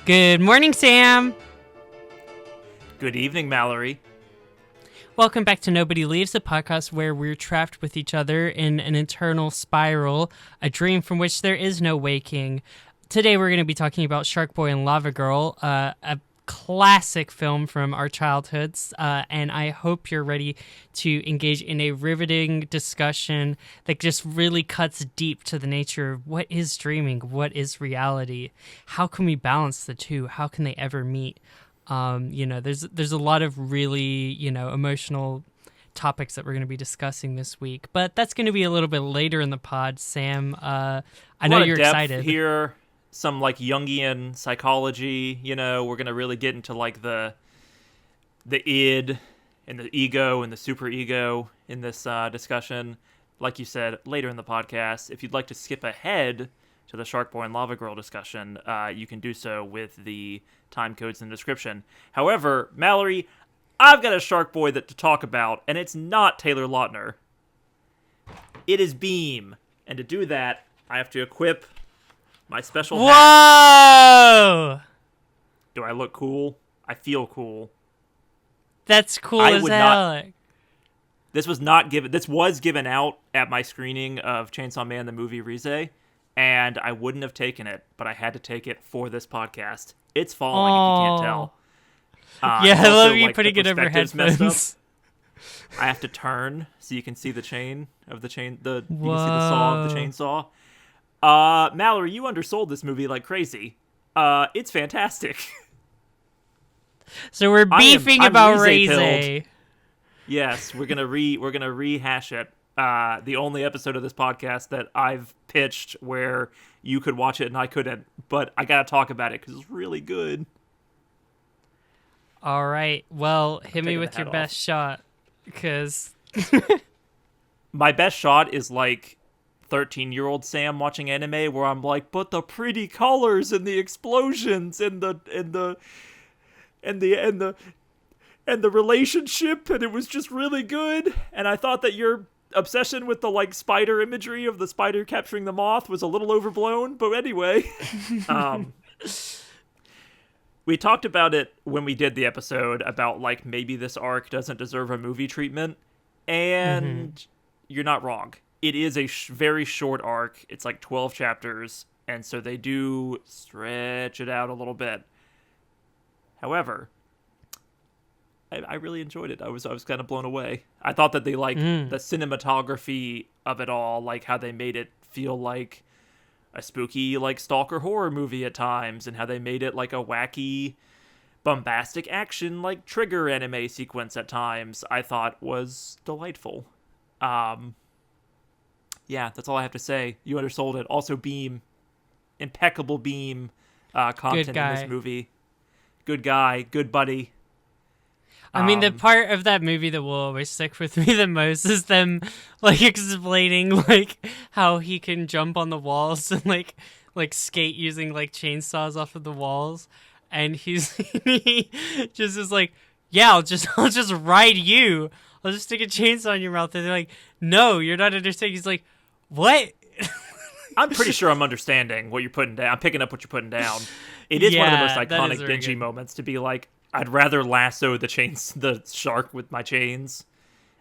Good morning, Sam. Good evening, Mallory. Welcome back to Nobody Leaves, a podcast where we're trapped with each other in an eternal spiral, a dream from which there is no waking. Today we're going to be talking about Sharkboy and Lavagirl, a classic film from our childhoods, and I hope you're ready to engage in a riveting discussion that just really cuts deep to the nature of what is dreaming, what is reality, how can we balance the two, how can they ever meet. There's a lot of really, emotional topics that we're going to be discussing this week, but that's going to be a little bit later in the pod. Sam, I know you're excited here. Some like Jungian psychology, we're going to really get into like the id and the ego and the superego in this discussion. Like you said, later in the podcast, if you'd like to skip ahead to the Sharkboy and Lavagirl discussion, you can do so with the time codes in the description. However, Mallory, I've got a Sharkboy to talk about, and it's not Taylor Lautner. It is Beam. And to do that, I have to equip my special hat. Whoa! Do I look cool? I feel cool. That's cool as hell. This was given out at my screening of Chainsaw Man the movie Rize, and I wouldn't have taken it, but I had to take it for this podcast. It's falling, if you can't tell. I love you putting it over headphones. I have to turn so you can see the chain of the chain. You can see the saw of the chainsaw. Mallory, you undersold this movie like crazy. It's fantastic. So we're beefing about Rize. Yes, we're gonna rehash it. The only episode of this podcast that I've pitched where you could watch it and I couldn't, but I gotta talk about it because it's really good. All right, well, hit me with your best shot, because my best shot is like 13-year-old Sam watching anime, where I'm like, but the pretty colors and the explosions and the relationship, and it was just really good. And I thought that your obsession with the like spider imagery of the spider capturing the moth was a little overblown, but anyway. We talked about it when we did the episode about like maybe this arc doesn't deserve a movie treatment, and you're not wrong. It is a very short arc. It's like 12 chapters, and so they do stretch it out a little bit. However, I really enjoyed it. I was kind of blown away. I thought that they the cinematography of it all, like how they made it feel like a spooky like stalker horror movie at times, and how they made it like a wacky, bombastic action like Trigger anime sequence at times, I thought was delightful. Yeah, that's all I have to say. You undersold it. Also, Beam, impeccable Beam content in this movie. Good guy, good buddy. I mean, the part of that movie that will always stick with me the most is them, like, explaining, like, how he can jump on the walls and, like skate using, like, chainsaws off of the walls. And he just is like, yeah, I'll just ride you. I'll just stick a chainsaw in your mouth. And they're like, no, you're not understanding. He's like, what? I'm pretty sure I'm understanding what you're putting down. I'm picking up what you're putting down. It is one of the most iconic Benji moments to be like, I'd rather lasso the shark with my chains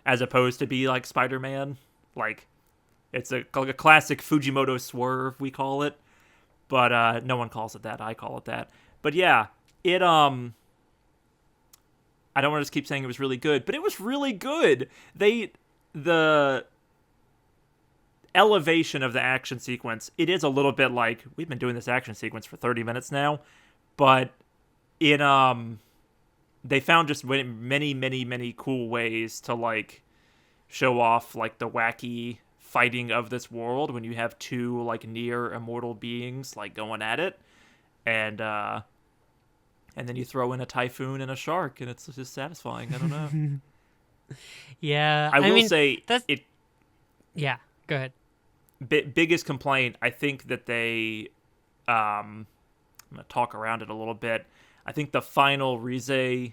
as opposed to be like Spider-Man. Like, it's like a classic Fujimoto swerve, we call it. But no one calls it that. I call it that. But yeah, I don't want to just keep saying it was really good, but it was really good. The elevation of the action sequence, it is a little bit like, we've been doing this action sequence for 30 minutes now, but they found just many, many, many cool ways to like show off like the wacky fighting of this world when you have two like near immortal beings like going at it, and then you throw in a typhoon and a shark, and it's just satisfying. I don't know. Yeah, I will say that's it. Yeah, go ahead. Biggest complaint, I think that they, I'm gonna talk around it a little bit. I think the final Rize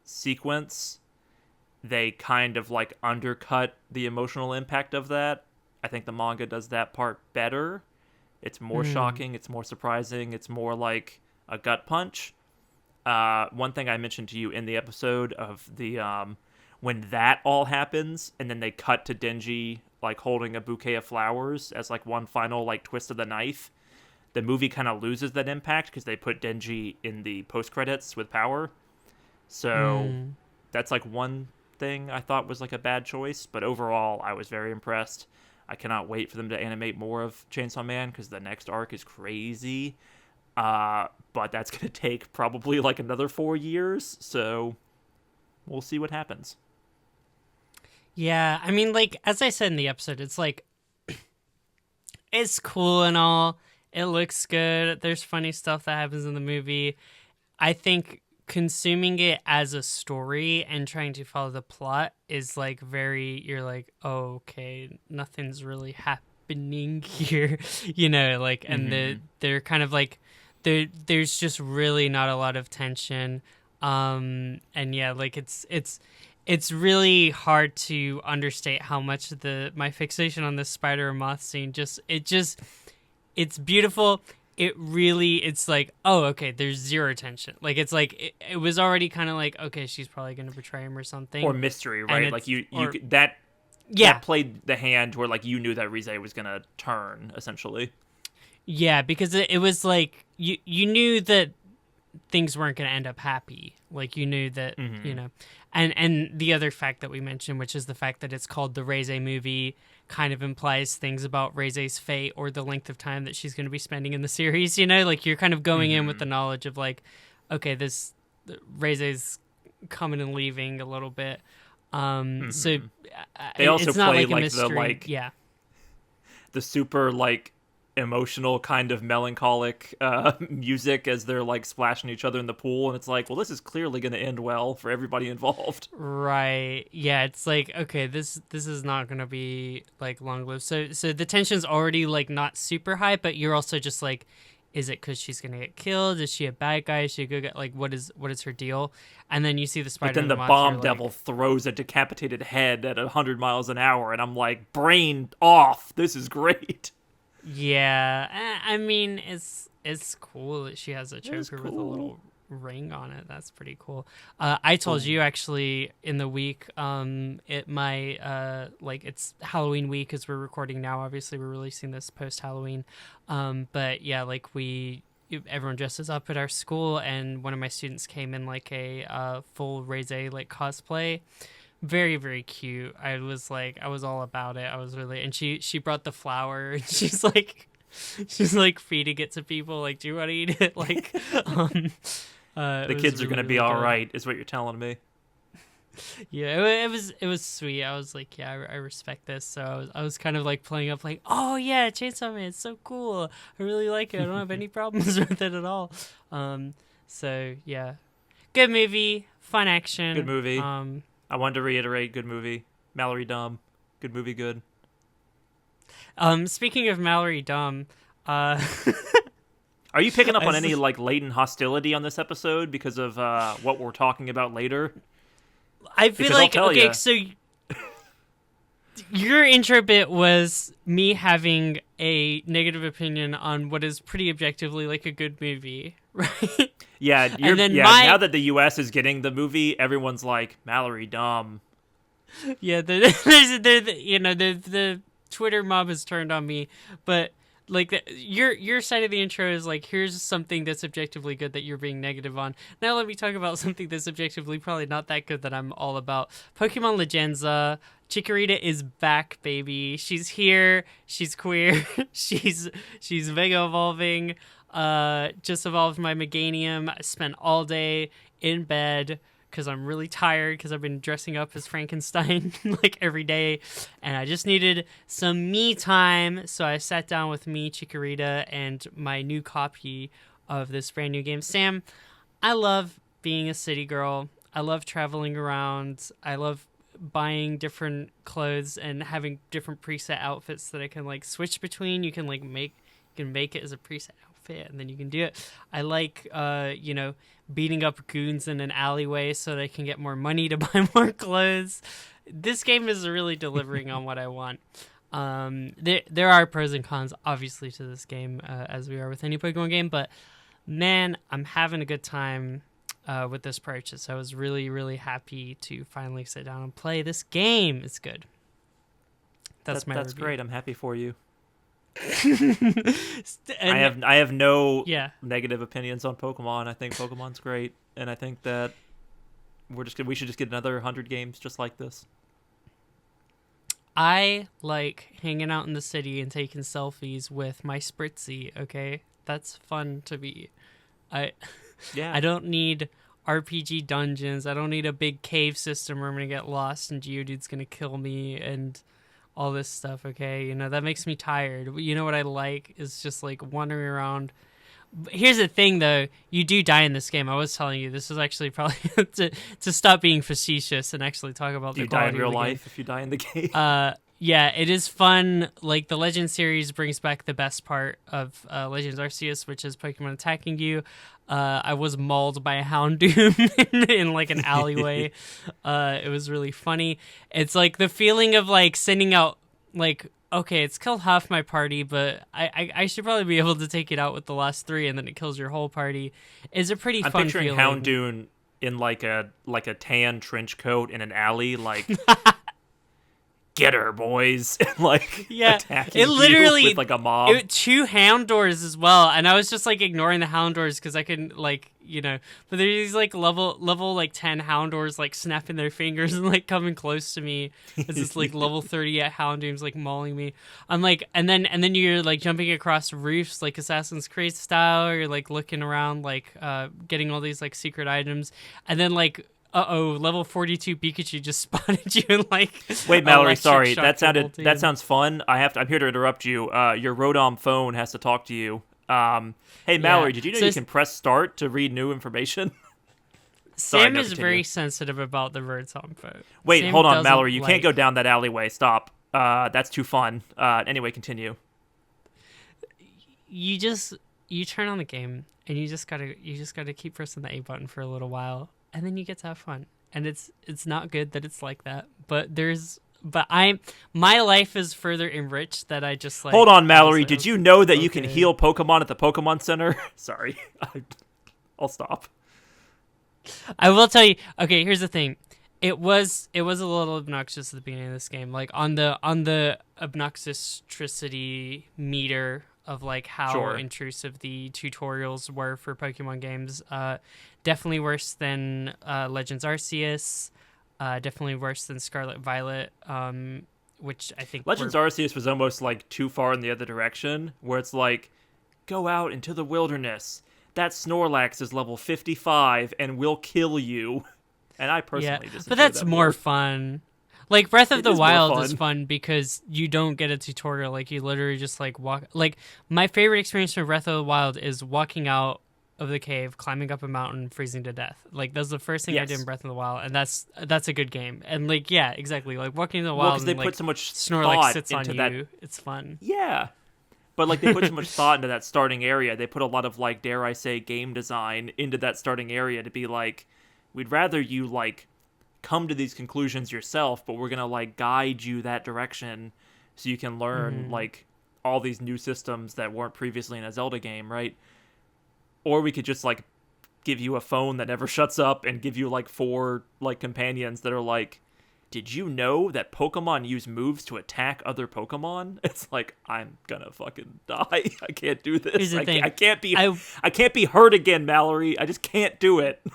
sequence, they kind of like undercut the emotional impact of that. I think the manga does that part better. It's more shocking. It's more surprising. It's more like a gut punch. One thing I mentioned to you in the episode of the when that all happens, and then they cut to Denji like holding a bouquet of flowers as like one final like twist of the knife. The movie kind of loses that impact because they put Denji in the post credits with power. So that's like one thing I thought was like a bad choice, but overall I was very impressed. I cannot wait for them to animate more of Chainsaw Man because the next arc is crazy. But that's going to take probably like another 4 years, so we'll see what happens. Yeah, I mean, like, as I said in the episode, it's like, it's cool and all. It looks good. There's funny stuff that happens in the movie. I think consuming it as a story and trying to follow the plot is like you're like, oh, okay, nothing's really happening here, like, and they're kind of like, there's just really not a lot of tension. And yeah, like it's really hard to understate how much my fixation on the spider moth scene it's beautiful. It's like, oh, okay, there's zero tension. Like, it's like, it was already kind of like, okay, she's probably going to betray him or something. Or mystery, right? Like, that played the hand where, like, you knew that Rize was going to turn, essentially. Yeah, because it was like, you knew that things weren't going to end up happy. Like, you knew that, and the other fact that we mentioned, which is the fact that it's called the Rize movie, kind of implies things about Rize's fate or the length of time that she's going to be spending in the series, like you're kind of going in with the knowledge of like, okay, Rize's coming and leaving a little bit. So they also it's not play like a mystery. The super like emotional kind of melancholic music as they're like splashing each other in the pool, and it's like, well, this is clearly going to end well for everybody involved, right? Yeah, it's like, okay, this is not going to be like long lived, so the tension's already like not super high, but you're also just like, is it because she's gonna get killed? Is she a bad guy? Is she a good guy? Like, what is her deal? And then you see the spider. But then the bomb devil throws a decapitated head at 100 miles an hour, and I'm like, brain off. This is great. Yeah, I mean, it's cool that she has a choker with a little ring on it. That's pretty cool. I told you actually in the week, it's Halloween week as we're recording now. Obviously, we're releasing this post Halloween. But yeah, like everyone dresses up at our school, and one of my students came in like a full Rize like cosplay. Very, very cute. I was all about it. I was really, and she brought the flower, and she's like feeding it to people. Like, do you want to eat it? Like, the kids are gonna be all right, is what you're telling me. Yeah, it was sweet. I was like, yeah, I respect this. So I was kind of like playing up, like, oh yeah, Chainsaw Man, it's so cool. I really like it. I don't have any problems with it at all. So yeah, good movie, fun action, good movie. I wanted to reiterate, good movie. Mallory dumb. Good movie, good. Speaking of Mallory dumb, are you picking up on any like latent hostility on this episode because of what we're talking about later? I feel like, okay, so your intro bit was me having a negative opinion on what is pretty objectively like a good movie, right? Yeah, now that the U.S. is getting the movie, everyone's like, Mallory dumb. Yeah, the Twitter mob has turned on me, but like your side of the intro is like, here's something that's objectively good that you're being negative on. Now let me talk about something that's objectively probably not that good that I'm all about. Pokemon Legenza. Chikorita is back, baby. She's here. She's queer. she's Mega Evolving. Just evolved my Meganium. I spent all day in bed because I'm really tired because I've been dressing up as Frankenstein like every day, and I just needed some me time. So I sat down with me, Chikorita, and my new copy of this brand new game. Sam, I love being a city girl. I love traveling around. I love buying different clothes and having different preset outfits that I can like switch between. You can make it as a preset outfit, and then you can do it. I like beating up goons in an alleyway so they can get more money to buy more clothes. This game is really delivering on what I want. There are pros and cons obviously to this game, as we are with any Pokemon game, but Man, I'm having a good time with this purchase. I was really, really happy to finally sit down and play this game. It's good. That's That's review. great. I'm happy for you. And, I have no yeah. negative opinions on Pokemon. I think Pokemon's great, and I think that we should just get another 100 games just like this. I like hanging out in the city and taking selfies with my Spritzy, okay? That's fun to me. I Yeah. I don't need RPG dungeons. I don't need a big cave system where I'm going to get lost and Geodude's going to kill me and all this stuff, okay? You know, that makes me tired. You know what I like is just like wandering around. Here's the thing, though. You do die in this game. I was telling you, this is actually probably to stop being facetious and actually talk about Do the you die in quality real of the game. life if you die in the game? Yeah, it is fun. Like, the Legend series brings back the best part of Legends Arceus, which is Pokemon attacking you. I was mauled by a Houndoom in like an alleyway. It was really funny. It's like the feeling of like sending out like, okay, it's killed half my party, but I should probably be able to take it out with the last 3, and then it kills your whole party. It's a pretty I'm fun picturing feeling. Houndoom in like a tan trench coat in an alley, like get her, boys, and like attacking it literally you with like a mob. 2 Houndours as well, and I was just like ignoring the Houndours because I couldn't like, you know, but there's these like level like 10 Houndours like snapping their fingers and like coming close to me as this like level 30 at Houndoom's like mauling me. I'm like, and then you're like jumping across roofs like Assassin's Creed style, or you're like looking around like getting all these like secret items, and then like level 42 Pikachu just spotted you and like. Wait, Mallory, sorry, that sounds fun. I'm here to interrupt you. Your Rodom phone has to talk to you. Hey, Mallory, did you know you can press start to read new information? Sam is very sensitive about the Rodom phone. Wait, Sam hold on, Mallory. You can't go down that alleyway. Stop. That's too fun. Anyway, continue. You turn on the game and you just gotta keep pressing the A button for a little while, and then you get to have fun. And it's not good that it's like that, but my life is further enriched that I just like. Hold on, Mallory. Did you know that you can heal Pokemon at the Pokemon Center? Sorry, I'll stop. I will tell you. Okay, here's the thing. It was a little obnoxious at the beginning of this game, like on the obnoxiousity meter of like how intrusive the tutorials were for Pokemon games. Definitely worse than Legends Arceus. Definitely worse than Scarlet Violet. Which I think Legends Arceus was almost like too far in the other direction, where it's like, go out into the wilderness. That Snorlax is level 55 and will kill you. And I personally just but that's that more fun. Like Breath of the Wild fun. is fun because you don't get a tutorial. Like you literally just like walk. Like my favorite experience from Breath of the Wild is walking out of the cave, climbing up a mountain, freezing to death. Like that's the first thing I did in Breath of the Wild, and that's a good game. And like exactly. Like walking in the wild, because they and, put so much Snorlax thought sits into on that. You. It's fun. Yeah. But like they put so much thought into that starting area. They put a lot of like, dare I say, game design into that starting area to be like, we'd rather you like come to these conclusions yourself, but we're gonna like guide you that direction so you can learn like all these new systems that weren't previously in a Zelda game, right? Or we could just like give you a phone that never shuts up and give you like 4 like companions that are like, did you know that Pokemon use moves to attack other Pokemon? It's like, I'm gonna fucking die. I can't do this. I can't be hurt again, Mallory. I just can't do it.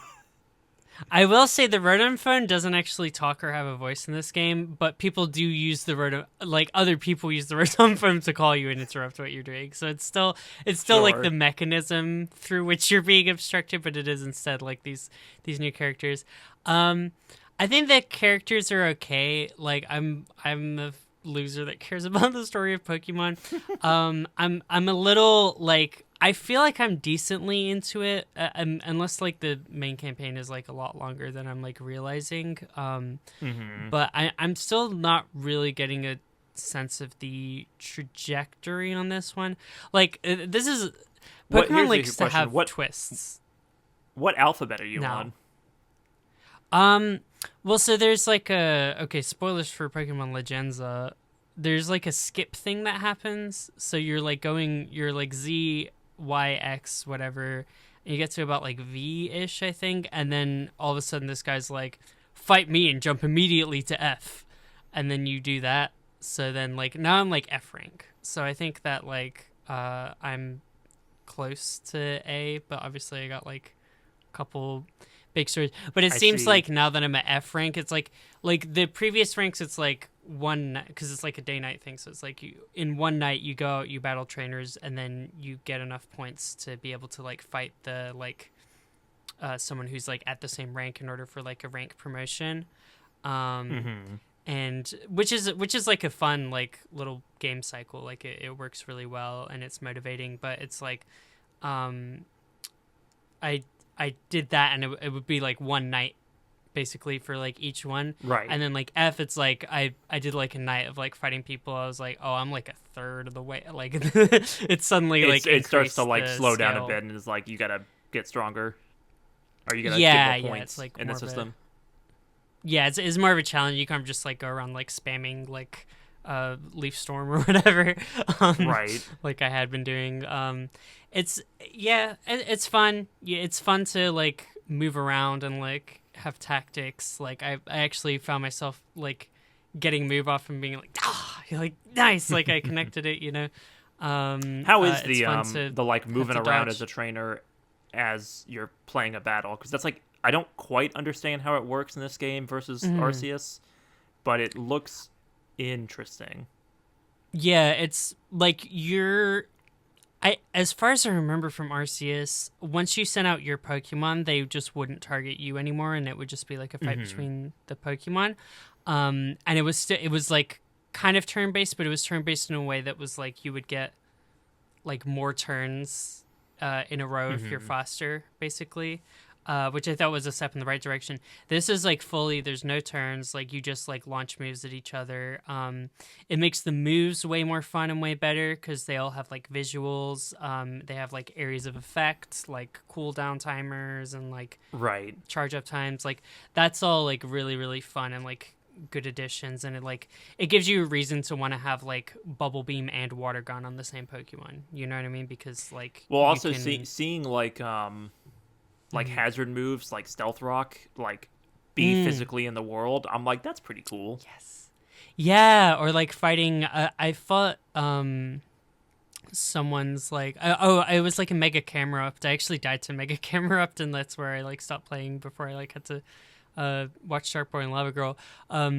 I will say the Rotom phone doesn't actually talk or have a voice in this game, but people do use the Rotom, like other people use the Rotom phone to call you and interrupt what you're doing. So it's still like the mechanism through which you're being obstructed, but it is instead like these new characters. I think that characters are okay. Like I'm the loser that cares about the story of Pokemon. I'm a little like, I feel like I'm decently into it, unless like the main campaign is like a lot longer than I'm like realizing. But I'm still not really getting a sense of the trajectory on this one. Like this is Pokemon likes to have twists. What alphabet are you on? Well, so there's like spoilers for Pokemon Legenza. There's like a skip thing that happens. So you're like Z, Y, X, whatever. And you get to about like V-ish, I think, and then all of a sudden this guy's like, fight me and jump immediately to F. And then you do that. So then like now I'm like F rank. So I think that like I'm close to A, but obviously I got like a couple big stories. But it seems like now that I'm at F rank, it's like the previous ranks, it's like one, because it's like a day-night thing. So it's like you in one night you go out, you battle trainers, and then you get enough points to be able to like fight the like someone who's like at the same rank in order for like a rank promotion. And which is like a fun like little game cycle. Like it works really well and it's motivating, but it's like I did that, and it would be like one night basically for like each one, right? And then like F, it's like I did like a night of like fighting people. I was like, oh, I'm like a third of the way. Like it's suddenly like it starts to like slow scale down a bit, and it's like you gotta get stronger, or you gotta get more points like in the system. It's more of a challenge. You can't just like go around like spamming like Leaf Storm or whatever, right? Like I had been doing. It's fun. Yeah, it's fun to like move around and like have tactics. Like I actually found myself like getting move off and being like, you're like nice. Like I connected it, you know. How is the like moving around as a trainer as you're playing a battle? Because that's like, I don't quite understand how it works in this game versus Arceus, but it looks interesting. Yeah, it's like as far as I remember from Arceus, once you sent out your Pokemon, they just wouldn't target you anymore, and it would just be like a fight between the Pokemon. And it was like kind of turn-based, but it was turn-based in a way that was like you would get like more turns in a row if you're faster, basically. Which I thought was a step in the right direction. This is like fully, there's no turns, like you just like launch moves at each other. It makes the moves way more fun and way better because they all have like visuals. They have like areas of effect, like cooldown timers and like charge up times. Like that's all like really, really fun and like good additions. And it gives you a reason to want to have like Bubble Beam and Water Gun on the same Pokemon. You know what I mean? Because like, well, also seeing like hazard moves like Stealth Rock, like be physically in the world, I'm like, that's pretty cool. Yes. Yeah, or like fighting, I fought someone's like, it was like a Mega Camerupt. I actually died to Mega Camerupt, and that's where I like stopped playing before I like had to watch Sharkboy and Lavagirl.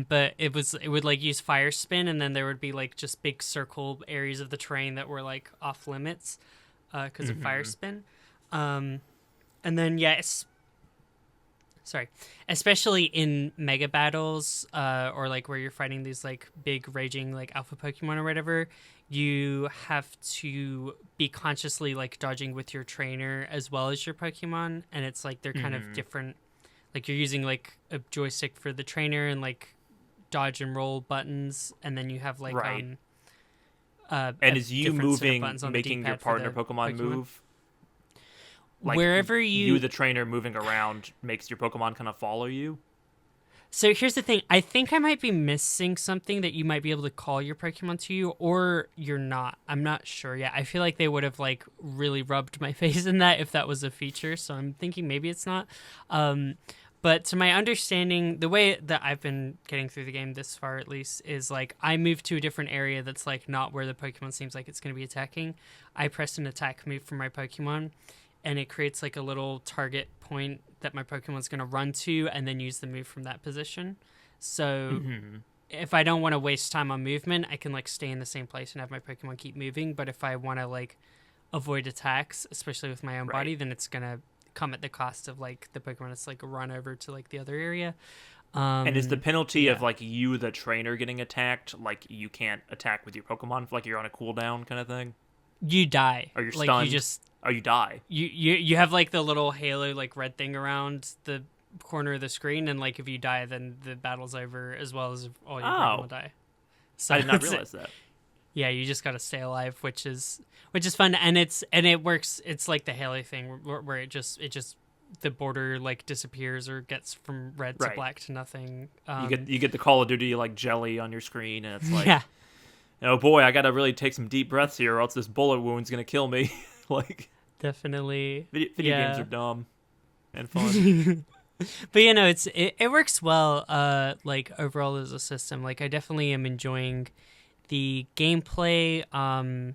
But it would like use Fire Spin, and then there would be like just big circle areas of the terrain that were like off limits because of Fire Spin. And then, especially in mega battles, or like where you're fighting these like big raging like alpha Pokemon or whatever, you have to be consciously like dodging with your trainer as well as your Pokemon, and it's like they're kind of different. Like you're using like a joystick for the trainer and like dodge and roll buttons, and then you have like and is you moving, making your partner Pokemon move? Like wherever the trainer moving around makes your Pokemon kind of follow you. So here's the thing. I think I might be missing something that you might be able to call your Pokemon to you, or you're not. I'm not sure yet. I feel like they would have like really rubbed my face in that if that was a feature. So I'm thinking maybe it's not. But to my understanding, the way that I've been getting through the game this far, at least, is like I move to a different area that's like not where the Pokemon seems like it's going to be attacking. I press an attack move for my Pokemon, and it creates like a little target point that my Pokemon's going to run to and then use the move from that position. So if I don't want to waste time on movement, I can like stay in the same place and have my Pokemon keep moving. But if I want to like avoid attacks, especially with my own body, then it's going to come at the cost of like the Pokemon that's like run over to like the other area. And is the penalty of like you, the trainer, getting attacked, like you can't attack with your Pokemon, like you're on a cooldown kind of thing? You die. Or you're like, stunned. You just... Oh, you die. You have like the little halo like red thing around the corner of the screen, and like if you die, then the battle's over, as well as if all your Pokemon will die. So I did not realize that. Yeah, you just gotta stay alive, which is fun, and it works. It's like the Halo thing where it just the border like disappears or gets from red to black to nothing. You get the Call of Duty like jelly on your screen, and it's like, oh boy, I gotta really take some deep breaths here, or else this bullet wound's gonna kill me. Like, Definitely. video games are dumb and fun. But you know, it works well. Like overall as a system, like I definitely am enjoying the gameplay. I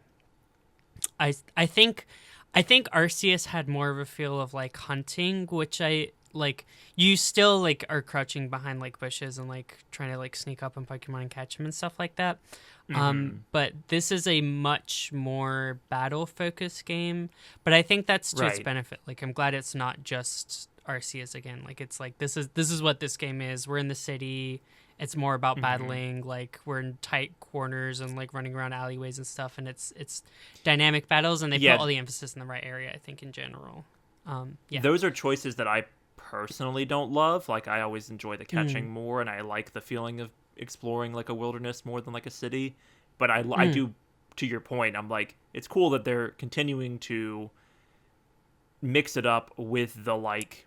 think Arceus had more of a feel of like hunting, which I like. You still like are crouching behind like bushes and like trying to like sneak up on Pokemon and catch them and stuff like that. But this is a much more battle focused game. But I think that's to its Right. benefit. Like I'm glad it's not just Arceus again. Like it's like this is what this game is. We're in the city. It's more about battling. Like we're in tight corners and like running around alleyways and stuff. And it's dynamic battles, and they Yeah. put all the emphasis in the right area. I think in general. Yeah. Those are choices that I personally don't love. Like, I always enjoy the catching more, and I like the feeling of exploring like a wilderness more than like a city. But I do, to your point, I'm like, it's cool that they're continuing to mix it up with the like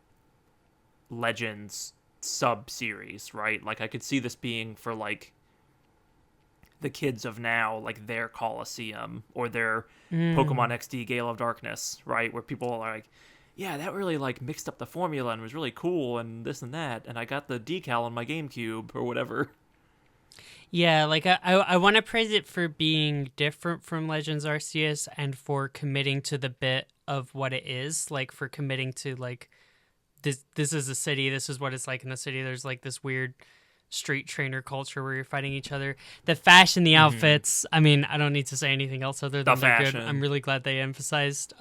Legends sub series, right? Like, I could see this being for like the kids of now, like their Coliseum or their Pokemon XD Gale of Darkness, right? Where people are like, yeah, that really like mixed up the formula and was really cool and this and that, and I got the decal on my GameCube or whatever. Yeah, like I want to praise it for being different from Legends Arceus and for committing to the bit of what it is, like for committing to like this is a city, this is what it's like in the city. There's like this weird street trainer culture where you're fighting each other. The fashion, the outfits, I mean, I don't need to say anything else other than they're good. fashion. I'm really glad they emphasized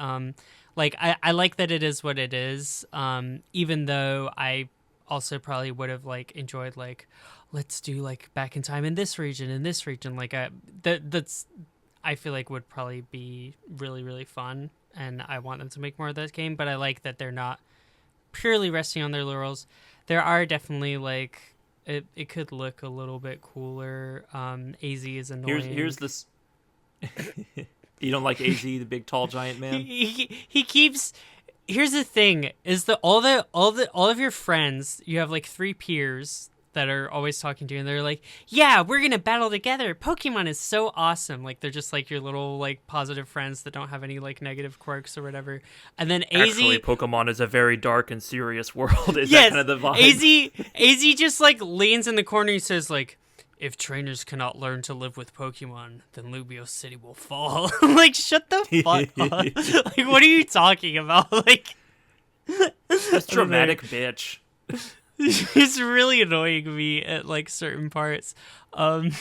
like I like that it is what it is, even though I also probably would have like enjoyed like let's do like back in time in this region like that's I feel like would probably be really really fun, and I want them to make more of this game. But I like that they're not purely resting on their laurels. There are definitely like it could look a little bit cooler. AZ is annoying. Here's this. You don't like AZ, the big tall giant man? He keeps. Here's the thing: is that all of your friends, you have like 3 peers that are always talking to you, and they're like, "Yeah, we're gonna battle together. Pokemon is so awesome." Like they're just like your little like positive friends that don't have any like negative quirks or whatever. And then AZ, Actually, Pokemon is a very dark and serious world. Is yes, that kind of the vibe? AZ just like leans in the corner and says like, if trainers cannot learn to live with Pokemon, then Lubios City will fall. Like, shut the fuck up. Like, what are you talking about? Like, This dramatic bitch. it's really annoying me at like certain parts. Isn't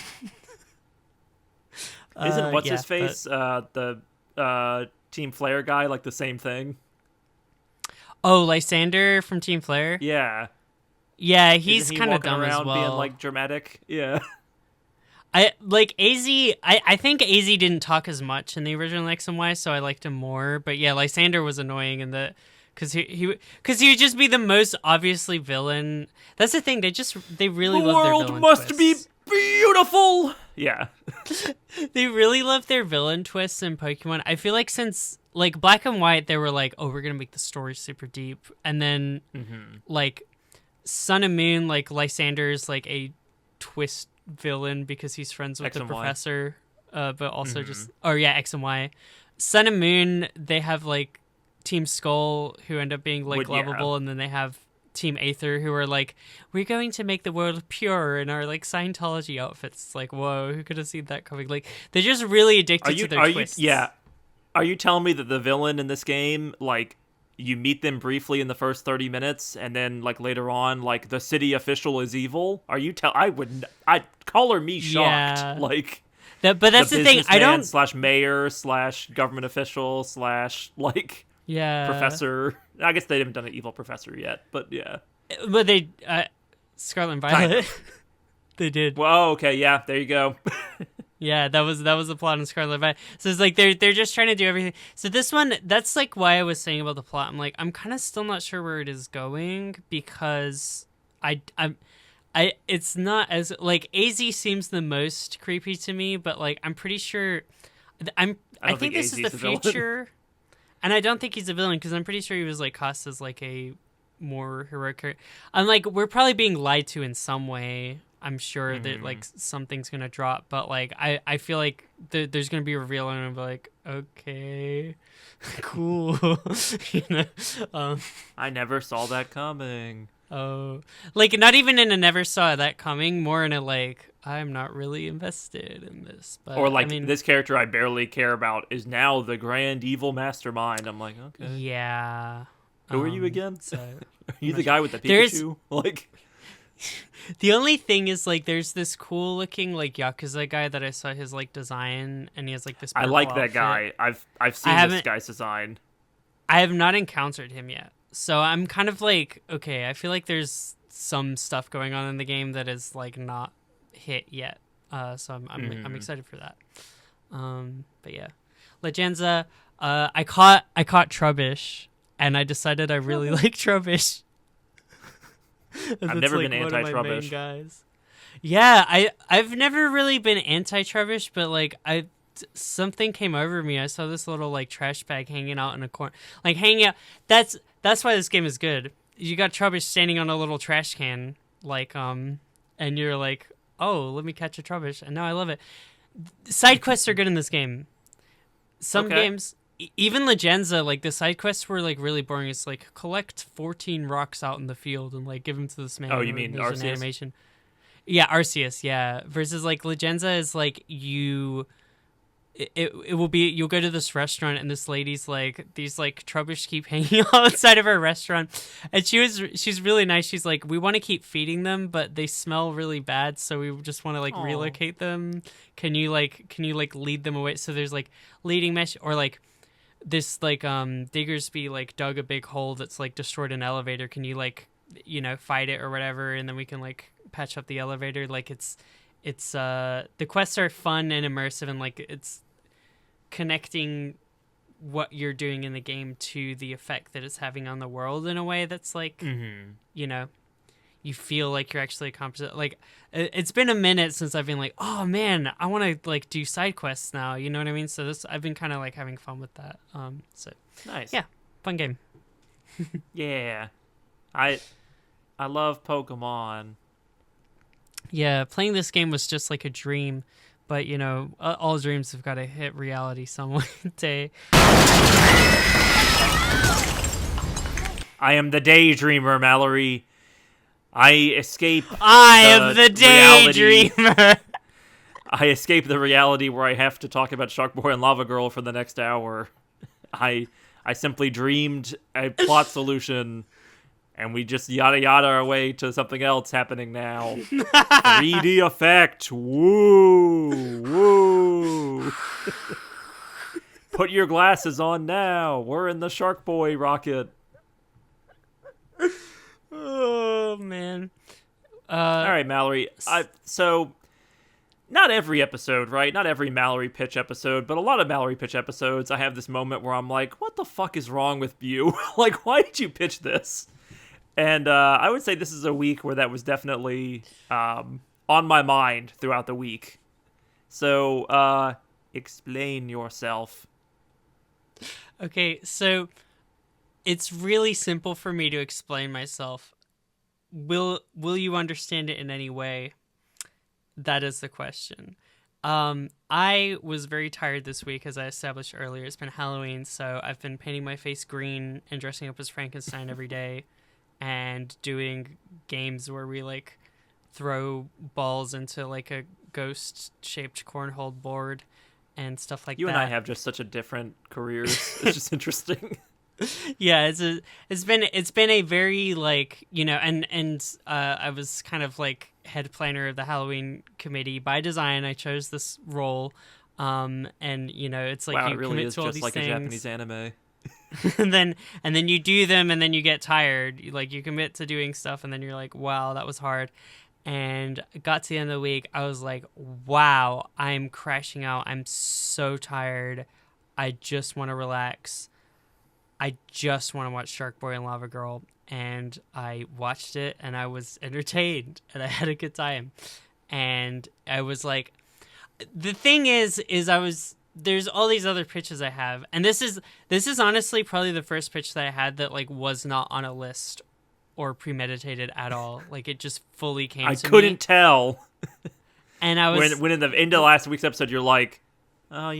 what's yeah, his face the Team Flare guy like the same thing? Oh, Lysander from Team Flare? Yeah. Yeah, he's Isn't he kind of walking dumb around as well. being like dramatic? Yeah. I like AZ. I think AZ didn't talk as much in the original X and Y, so I liked him more. But yeah, Lysander was annoying in the because he would just be the most obviously villain. That's the thing. They really The love their world villain must twists. be beautiful. Yeah. They really love their villain twists in Pokemon. I feel like since like Black and White, they were like, oh, we're gonna make the story super deep, and then like Sun and Moon, like Lysander's like a twist villain because he's friends with X the and Y. professor, but also just X and Y. Sun and Moon, they have like Team Skull who end up being like lovable, and then they have Team Aether who are like, we're going to make the world pure in our like Scientology outfits. It's like, whoa, who could have seen that coming? Like they're just really addicted to their twists. Are you telling me that the villain in this game, like, you meet them briefly in the first 30 minutes, and then like later on, like the city official is evil? I'd color me shocked. Yeah. Like, but that's the thing. I don't / mayor / government official / like professor. I guess they haven't done an evil professor yet, but yeah. But they Scarlet and Violet. They did. Well, okay, yeah, there you go. Yeah, that was the plot in Scarlet and Violet. So it's like they're just trying to do everything. So this one, that's like why I was saying about the plot. I'm like, I'm kind of still not sure where it is going because it's not as like AZ seems the most creepy to me, but like I'm pretty sure I think this is the future. And I don't think he's a villain because I'm pretty sure he was like cast as like a more heroic character. I'm like, we're probably being lied to in some way. I'm sure that like something's gonna drop, but like I feel like there's gonna be a reveal and I'm like, okay, cool. you know, I never saw that coming. oh, like not even in a never saw that coming, more in a like I'm not really invested in this, but Or like I mean, this character I barely care about is now the grand evil mastermind. I'm like, okay, yeah. who are you again? So Are you the guy with the There's- Pikachu? Like, the only thing is like there's this cool looking like Yakuza guy that I saw his like design, and he has like this. I purple like that outfit. guy. I've seen this haven't- guy's design. I have not encountered him yet, so I'm kind of like, okay, I feel like there's some stuff going on in the game that is like not hit yet. So I'm excited for that. But yeah, Legenza. I caught Trubbish, and I decided I really like Trubbish. I've never been anti-Trubbish. Guys. Yeah, I've never really been anti-Trubbish, but like something came over me. I saw this little like trash bag hanging out in a corner, like hanging out. That's why this game is good. You got Trubbish standing on a little trash can, like and you're like, oh, let me catch a Trubbish, and now I love it. Side quests are good in this game. Some games, even Legenza, like the side quests were like really boring. It's like collect 14 rocks out in the field and like give them to this man. Oh, you mean there's an Arceus? animation. Yeah, Arceus. Yeah, versus like Legenza is like it will be you'll go to this restaurant and this lady's like these like Trubbish keep hanging outside of her restaurant, and she's really nice. She's like, we want to keep feeding them, but they smell really bad, so we just want to like relocate them. Can you lead them away? So there's like leading mesh, or like this like Diggersby like dug a big hole that's like destroyed an elevator. Can you like fight it or whatever, and then we can like patch up the elevator. Like it's the quests are fun and immersive, and like it's connecting what you're doing in the game to the effect that it's having on the world in a way that's like you feel like you're actually accomplishing. Like it's been a minute since I've been like, oh man, I want to like do side quests now, you know what I mean? So I've been kind of like having fun with that. So Nice. yeah, fun game. Yeah. I love Pokemon. Yeah, playing this game was just like a dream, but all dreams have got to hit reality some day. I am the daydreamer, Mallory. I am the daydreamer. I escape the reality where I have to talk about Sharkboy and Lavagirl for the next hour. I simply dreamed a plot solution, and we just yada yada our way to something else happening now. 3D effect. Woo! Woo! Put your glasses on now. We're in the Sharkboy rocket. Oh, man. All right, Mallory. So, not every episode, right? Not every Mallory pitch episode, but a lot of Mallory pitch episodes, I have this moment where I'm like, what the fuck is wrong with you? Like, why did you pitch this? And I would say this is a week where that was definitely on my mind throughout the week. So, explain yourself. Okay, so it's really simple for me to explain myself. Will you understand it in any way? That is the question. I was very tired this week, as I established earlier. It's been Halloween, so I've been painting my face green and dressing up as Frankenstein every day, and doing games where we like throw balls into like a ghost-shaped cornhole board and stuff like that. You and I have just such a different careers. It's just interesting. Yeah, it's been a very like and I was kind of like head planner of the Halloween committee by design. I chose this role, and it's like wow, you it really commit is to all just these like things, a Japanese anime. and then you do them, and then you get tired. Like you commit to doing stuff, and then you're like, wow, that was hard. And got to the end of the week, I was like, wow, I'm crashing out. I'm so tired. I just want to relax. I just want to watch Sharkboy and Lavagirl. And I watched it, and I was entertained, and I had a good time. And I was like, the thing is there's all these other pitches I have. And this is honestly probably the first pitch that I had that like was not on a list or premeditated at all. Like, it just fully came I to me. couldn't tell. And I was... When in the end of last week's episode, you're like, oh,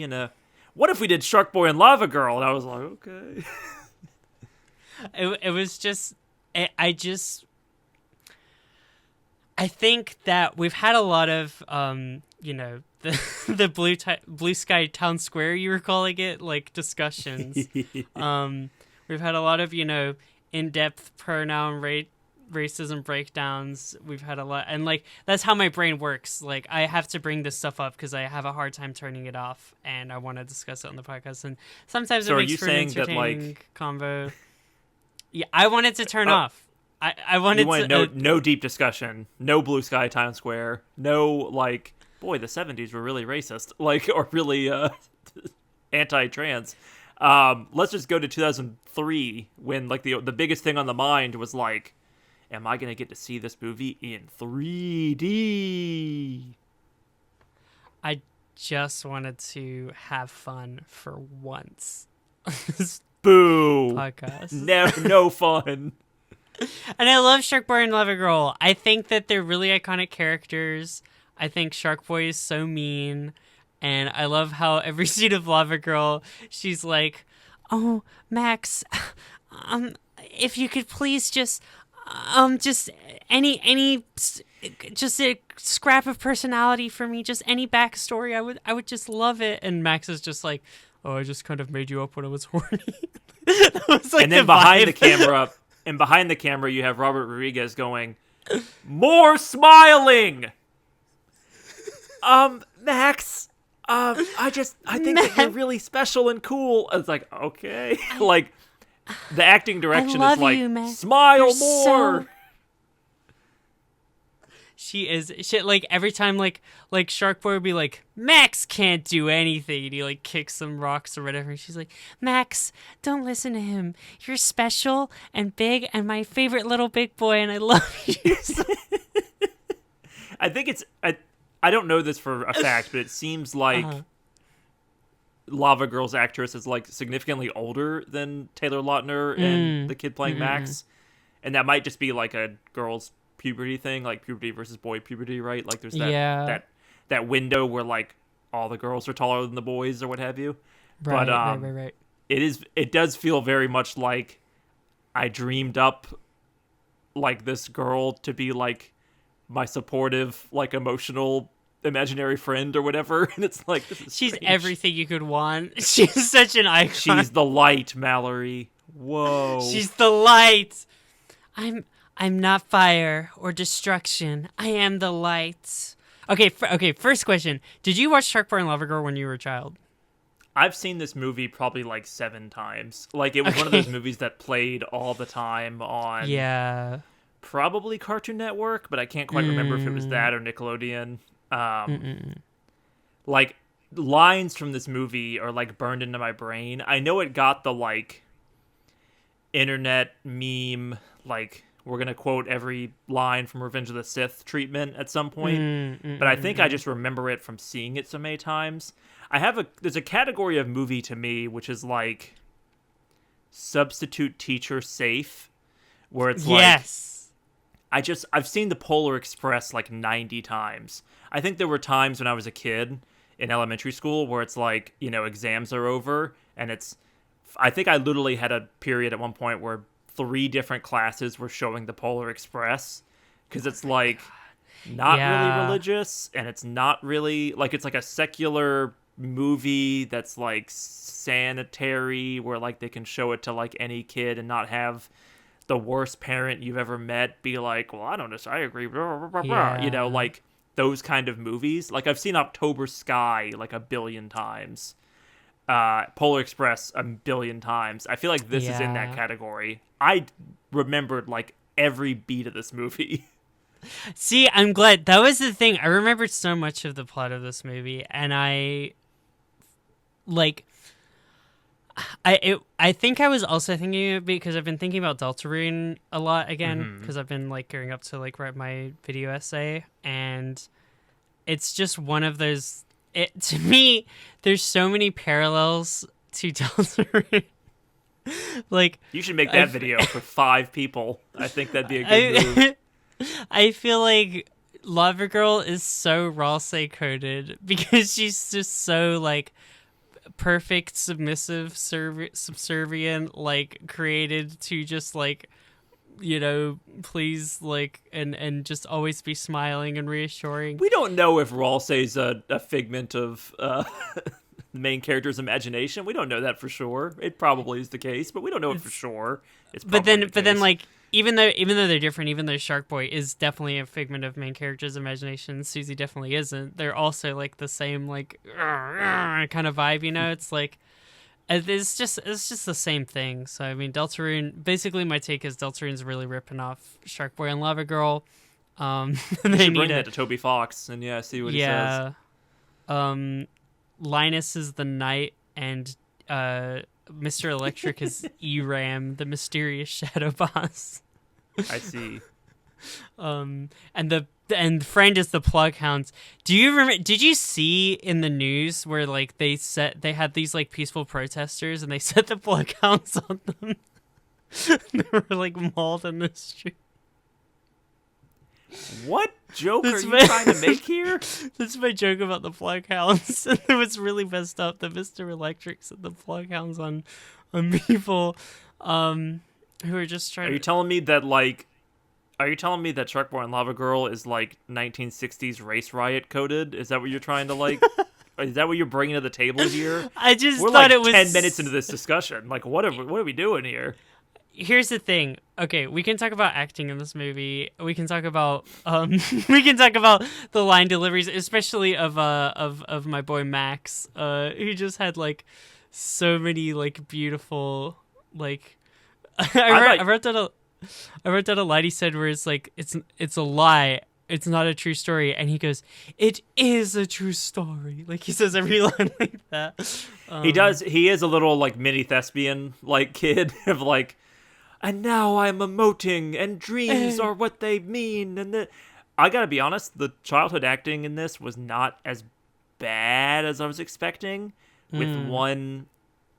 what if we did Sharkboy and Lavagirl? And I was like, okay. It was just... I think that we've had a lot of, the blue sky town square, you were calling it, like, discussions. We've had a lot of, in-depth pronoun racism breakdowns. We've had a lot, and like that's how my brain works. Like I have to bring this stuff up because I have a hard time turning it off, and I want to discuss it on the podcast. And sometimes it makes for an entertaining convo. Yeah, I wanted to turn off. I wanted no deep discussion, no blue sky Times Square, no like boy the 70s were really racist, like or really anti-trans. Let's just go to 2003 when like the biggest thing on the mind was like, am I gonna get to see this movie in 3D? I just wanted to have fun for once. Boo! Podcast. No fun. And I love Sharkboy and Lavagirl. I think that they're really iconic characters. I think Sharkboy is so mean. And I love how every scene of Lavagirl, she's like, oh, Max, if you could please just any just a scrap of personality for me, just any backstory, I would just love it. And Max is just like, oh, I just kind of made you up when I was horny. That was like and then behind the camera, you have Robert Rodriguez going, more smiling. Max, I think that you're really special and cool. I was like, okay, like the acting direction is like, smile you're more. She like every time like Sharkboy would be like, Max can't do anything, and he like kicks some rocks or whatever, and she's like, Max, don't listen to him, you're special and big and my favorite little big boy, and I love you. I think I don't know this for a fact, but it seems like Lavagirl's actress is like significantly older than Taylor Lautner and the kid playing Max, and that might just be like a girl's puberty thing, like puberty versus boy puberty, right? Like there's that window where like all the girls are taller than the boys or what have you. Right, but right. It does feel very much like I dreamed up like this girl to be like my supportive, like emotional imaginary friend or whatever, and it's like this is she's strange. Everything you could want. She's such an icon. She's the light, Mallory. Whoa. She's the light. I'm not fire or destruction. I am the light. Okay, first question. Did you watch Sharkboy and Lavagirl when you were a child? I've seen this movie probably like 7 times. Like it was one of those movies that played all the time on probably Cartoon Network, but I can't quite remember if it was that or Nickelodeon. Like lines from this movie are like burned into my brain. I know it got the like internet meme, like we're going to quote every line from Revenge of the Sith treatment at some point. But I think I just remember it from seeing it so many times. There's a category of movie to me, which is like substitute teacher safe, where it's like, I've seen The Polar Express like 90 times. I think there were times when I was a kid in elementary school where it's like, exams are over and I think I literally had a period at one point where 3 different classes were showing The Polar Express, because it's like not really religious, and it's not really like, it's like a secular movie that's like sanitary, where like they can show it to like any kid and not have the worst parent you've ever met be like, well, I don't know, I agree, blah, blah, blah, blah. Like those kind of movies. Like I've seen October Sky like 1 billion times. Polar Express 1 billion times. I feel like this is in that category. I remembered like every beat of this movie. See, I'm glad. That was the thing. I remembered so much of the plot of this movie, and I think I was also thinking of it because I've been thinking about Deltarune a lot again, because I've been like gearing up to like write my video essay, and it's just one of those. To me, there's so many parallels to Deltarune. Like, You should make that video for 5 people. I think that'd be a good move. I feel like Lavagirl is so Ralsei coded because she's just so like perfect, submissive, subservient, like created to just like, please, like, and just always be smiling and reassuring. We don't know if Ralsei's a figment of the main character's imagination. We don't know that for sure. It probably is the case, but we don't know it for sure. It's probably the case. Like, even though they're different, even though Sharkboy is definitely a figment of main character's imagination, Susie definitely isn't. They're also like the same like kind of vibe, It's like it's just the same thing. So I mean, Deltarune. Basically, my take is Deltarune's really ripping off Sharkboy and Lavagirl. They need bring that to Toby Fox and see what he says. Linus is the knight, and Mr. Electric is Eram, the mysterious shadow boss. I see. And Friend is the plug hounds. Do you remember? Did you see in the news where like they had these like peaceful protesters and they set the plug hounds on them? They were like mauled in the street. What joke are you trying to make here? This is my joke about the plug hounds. It was really messed up that Mr. Electric set the plug hounds on people who are just trying. Are you telling me that Sharkboy and Lavagirl is like 1960s race riot coded? Is that what you're trying to like? Is that what you're bringing to the table here? I just We're thought like it was 10 minutes into this discussion. Like, what are we doing here? Here's the thing. Okay, we can talk about acting in this movie. We can talk about we can talk about the line deliveries, especially of my boy Max, who just had like so many like beautiful like I wrote down a line he said where it's like it's a lie. It's not a true story, and he goes, "It is a true story." Like he says every line like that. He does. He is a little like mini thespian like kid of like. And now I'm emoting, and dreams are what they mean. And I gotta be honest, the childhood acting in this was not as bad as I was expecting, with one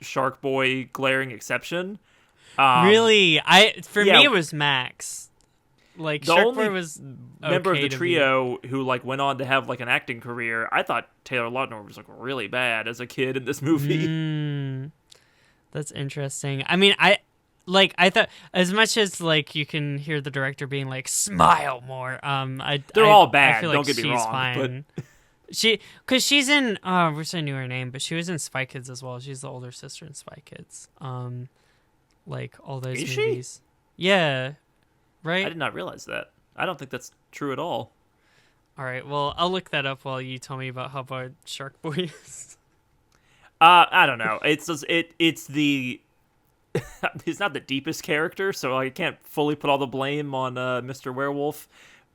Sharkboy glaring exception. Really, me it was Max. Like the Sharkboy only was member okay of the trio who like went on to have like an acting career. I thought Taylor Lautner was like really bad as a kid in this movie. That's interesting. I mean, I thought as much as like you can hear the director being like smile more. They're all bad. I feel Don't like get me wrong, fine. but Because she's in. I wish I knew her name, but she was in Spy Kids as well. She's the older sister in Spy Kids. Like all those Is movies. Yeah, right. I did not realize that. I don't think that's true at all. All right. Well, I'll look that up while you tell me about how bad Sharkboy is. I don't know. It's the. He's not the deepest character, so I can't fully put all the blame on Mr. Werewolf,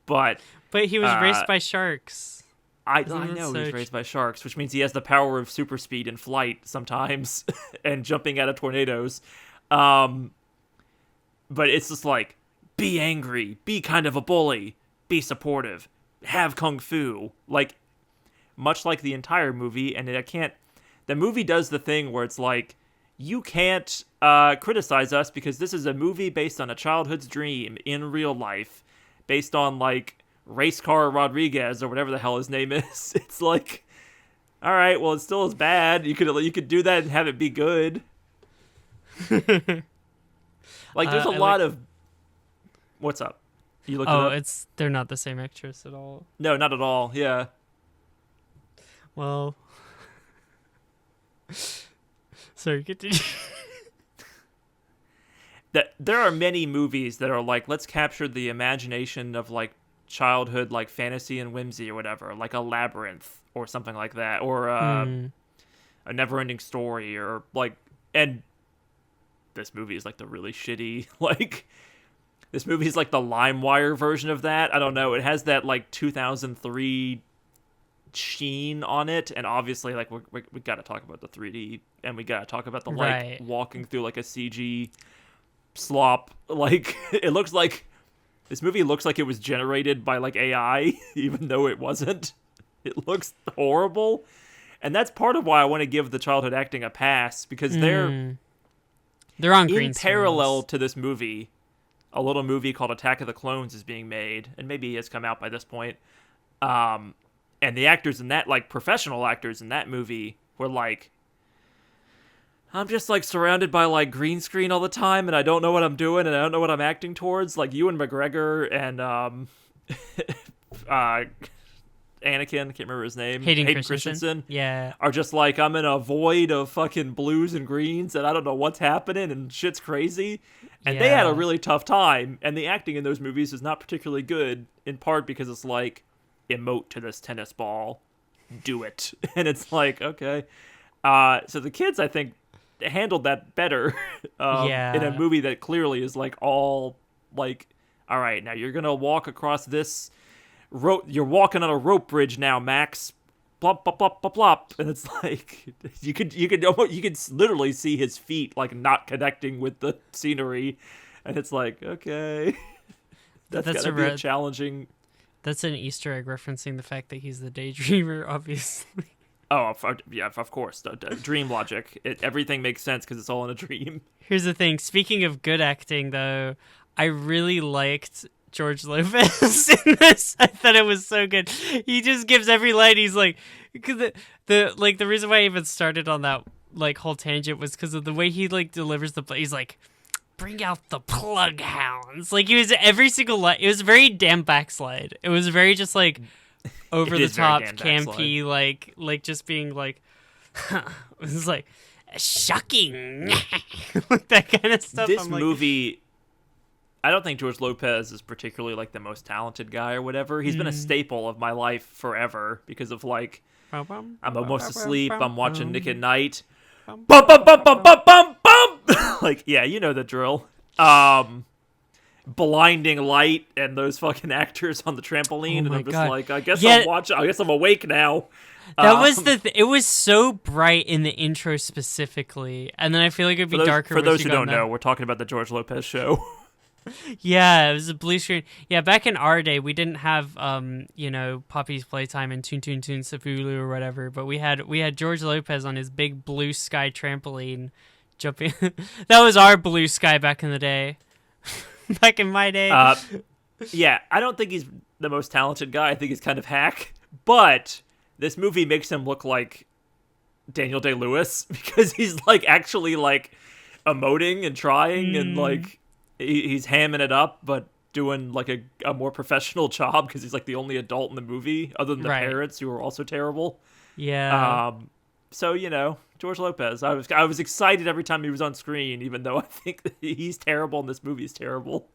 but he was raised by sharks. I know he's raised by sharks, which means he has the power of super speed and flight sometimes, and jumping out of tornadoes. But it's just like, be angry, be kind of a bully, be supportive, have kung fu, like much like the entire movie. And the movie does the thing where it's like, you can't criticize us because this is a movie based on a childhood's dream in real life, based on like Race Car Rodriguez or whatever the hell his name is. It's like, all right, well, it still is bad. You could do that and have it be good. Like, there's a lot of. What's up? You looked it up? They're not the same actress at all. No, not at all. Yeah. Well. Sorry, continue. That there are many movies that are like, let's capture the imagination of like childhood, like fantasy and whimsy or whatever, like a Labyrinth or something like that, or a Never-Ending Story, or like, and this movie is like the really shitty, like, this movie is like the LimeWire version of that. I don't know. It has that like 2003 sheen on it, and obviously like we got to talk about the 3D, and we got to talk about the like walking through like a CG slop. Like, it looks like this movie looks like it was generated by like AI, even though it wasn't. It looks horrible, and that's part of why I want to give the childhood acting a pass, because They're on In green parallel screens. to this movie, a little movie called Attack of the Clones is being made, and maybe it's come out by this point. And the actors in that, like professional actors in that movie, were like, I'm just like surrounded by like green screen all the time, and I don't know what I'm doing, and I don't know what I'm acting towards. Like Ewan McGregor and Anakin, I can't remember his name, Hayden Christensen. Yeah. are just like, I'm in a void of fucking blues and greens, and I don't know what's happening, and shit's crazy. And they had a really tough time, and the acting in those movies is not particularly good, in part because it's like, emote to this tennis ball, do it. And it's like, okay. So the kids, I think, handled that better in a movie that clearly is like all like, all right, now you're gonna walk across this rope. You're walking on a rope bridge now, Max. Plop, plop, plop, plop, plop. And it's like you could literally see his feet like not connecting with the scenery, and it's like, okay, that's gotta be a challenging. That's an Easter egg referencing the fact that he's the daydreamer, obviously. Oh, yeah, of course. Dream logic. Everything makes sense because it's all in a dream. Here's the thing. Speaking of good acting, though, I really liked George Lopez in this. I thought it was so good. He just gives every line. He's like, because the reason why I even started on that like whole tangent was because of the way he like delivers the. He's like, bring out the plug hounds. Like he was every single line. It was very damn backslide. It was very just like. Over the top, campy, like just being like, it was like shocking, like that kind of stuff. This movie, I don't think George Lopez is particularly like the most talented guy or whatever. He's been a staple of my life forever because of like, I'm almost asleep, I'm watching Nick at Night, bum bum bum bum bum bum bum, like yeah, you know the drill. Blinding light and those fucking actors on the trampoline, and I'm just like, I guess I'm watching. I guess I'm awake now. That was it was so bright in the intro specifically, and then I feel like it'd be darker. For those who don't know, we're talking about the George Lopez show. Yeah, it was a blue screen. Yeah, back in our day, we didn't have Poppy's Playtime and Toon Toon Toon Savulu or whatever, but we had George Lopez on his big blue sky trampoline jumping. That was our blue sky back in the day. Back in my day. Yeah, I don't think he's the most talented guy. I think he's kind of hack. But this movie makes him look like Daniel Day-Lewis because he's like actually like emoting and trying and like he's hamming it up, but doing like a more professional job because he's like the only adult in the movie other than the parents who are also terrible. Yeah. So, George Lopez. I was excited every time he was on screen, even though I think that he's terrible and this movie's terrible.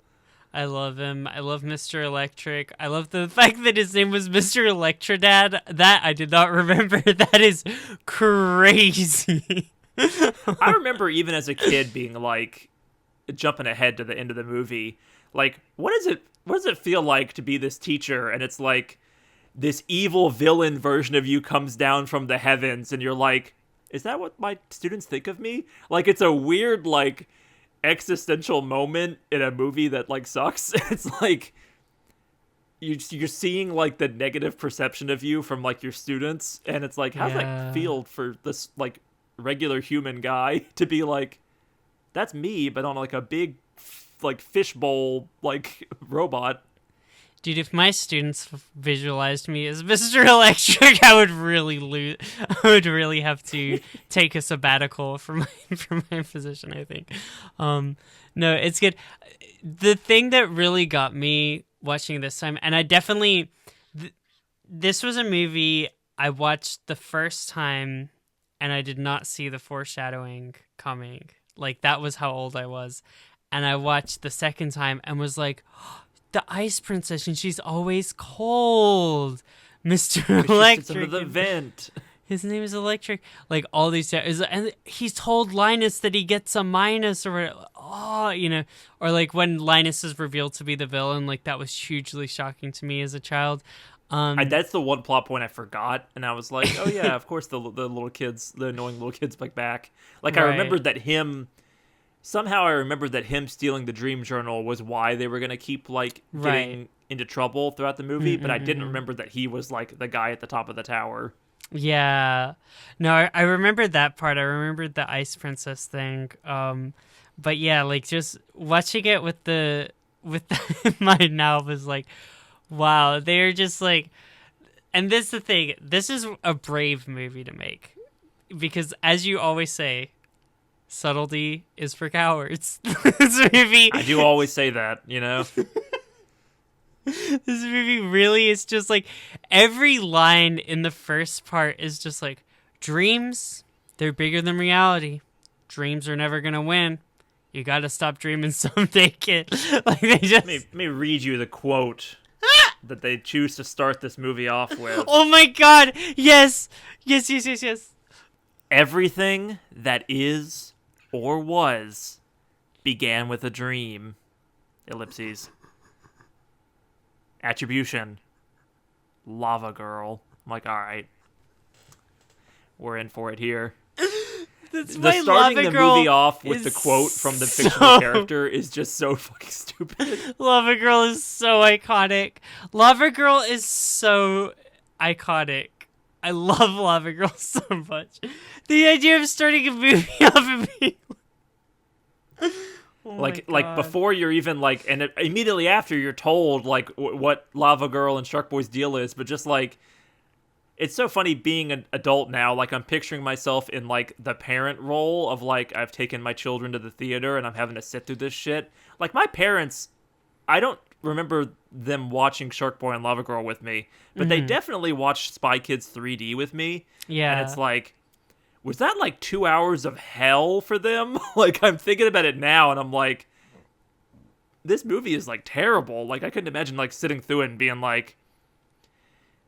I love him. I love Mr. Electric. I love the fact that his name was Mr. Electrodad. That I did not remember. That is crazy. I remember even as a kid being like, jumping ahead to the end of the movie, like, what does it feel like to be this teacher? And it's like, this evil villain version of you comes down from the heavens, and you're like, is that what my students think of me? Like, it's a weird, like, existential moment in a movie that, like, sucks. It's like, you're seeing, like, the negative perception of you from, like, your students, and it's like, how's that feel for this, like, regular human guy to be like, that's me, but on, like, a big, like, fishbowl, like, robot. Dude, if my students visualized me as Mr. Electric, I would really lose. I would really have to take a sabbatical from my position, I think. No, it's good. The thing that really got me watching this time, and I definitely... this was a movie I watched the first time, and I did not see the foreshadowing coming. Like, that was how old I was. And I watched the second time and was like... the Ice Princess, and she's always cold. Mr. Electric. Under the vent. His name is Electric. Like, all these... and he's told Linus that he gets a minus, or... or like when Linus is revealed to be the villain, like, that was hugely shocking to me as a child. That's the one plot point I forgot, and I was like, oh yeah, of course the little kids, the annoying little kids back. Like, right. I remembered that him... Somehow I remembered that him stealing the dream journal was why they were going to keep, like, getting into trouble throughout the movie, but I didn't remember that he was, like, the guy at the top of the tower. Yeah. No, I remembered that part. I remembered the Ice Princess thing. But yeah, like just watching it with the in mind now was like, wow, they're just like, and this is the thing. This is a brave movie to make because, as you always say, subtlety is for cowards. This movie, I do always say that, you know. this movie really is just like every line in the first part is just like dreams. They're bigger than reality. Dreams are never gonna win. You gotta stop dreaming someday, kid. Like they just. Let me read you the quote that they choose to start this movie off with. Oh my god! Yes! Yes, yes, yes, yes. Everything that is or was began with a dream. Ellipses. Attribution. Lavagirl. I'm like, alright. We're in for it here. That's why Starting the Lavagirl movie off with the quote from the fictional character is just so fucking stupid. Lavagirl is so iconic. Lavagirl is so iconic. I love Lavagirl so much. The idea of starting a movie off and being like before you're even like, and immediately after you're told like what Lavagirl and Sharkboy's deal is, but just like, it's so funny being an adult now. Like, I'm picturing myself in, like, the parent role of, like, I've taken my children to the theater and I'm having to sit through this shit. Like, my parents, I don't remember them watching Sharkboy and Lavagirl with me, but they definitely watched Spy Kids 3D with me. Yeah. And it's like, was that, like, 2 hours of hell for them? Like, I'm thinking about it now and I'm like, this movie is, like, terrible. Like, I couldn't imagine, like, sitting through it and being like,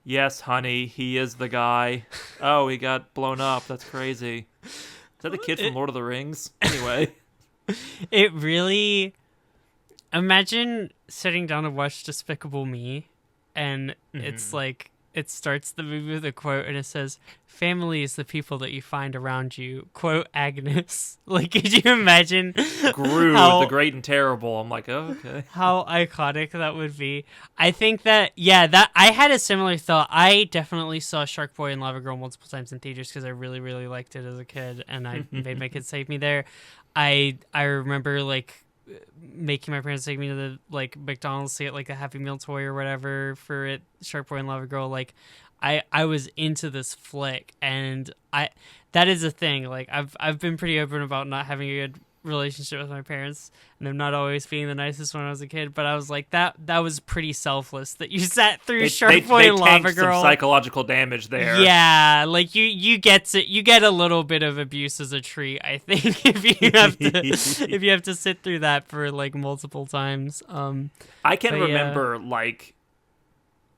yes, honey, he is the guy. Oh, he got blown up. That's crazy. Is that the kid from Lord of the Rings? Anyway. It really... Imagine sitting down to watch Despicable Me, and it's like, it starts the movie with a quote, and it says, family is the people that you find around you. Quote, Agnes. Like, could you imagine Gru, the great and terrible. I'm like, oh, okay. How iconic that would be. I think that, yeah, that I had a similar thought. I definitely saw Sharkboy and Lavagirl multiple times in theaters because I really, really liked it as a kid, and I made my kids take me there. I remember, like, making my parents take me to the, like, McDonald's to get, like, a Happy Meal toy or whatever for it, Sharkboy and Lavagirl. Like, I was into this flick, and that is a thing. Like, I've been pretty open about not having a good relationship with my parents, and them not always being the nicest when I was a kid, but I was like, that was pretty selfless that you sat through Sharkboy and Lavagirl. Some psychological damage there. Yeah, like you get a little bit of abuse as a treat, I think, if you have to sit through that for like multiple times. I can remember like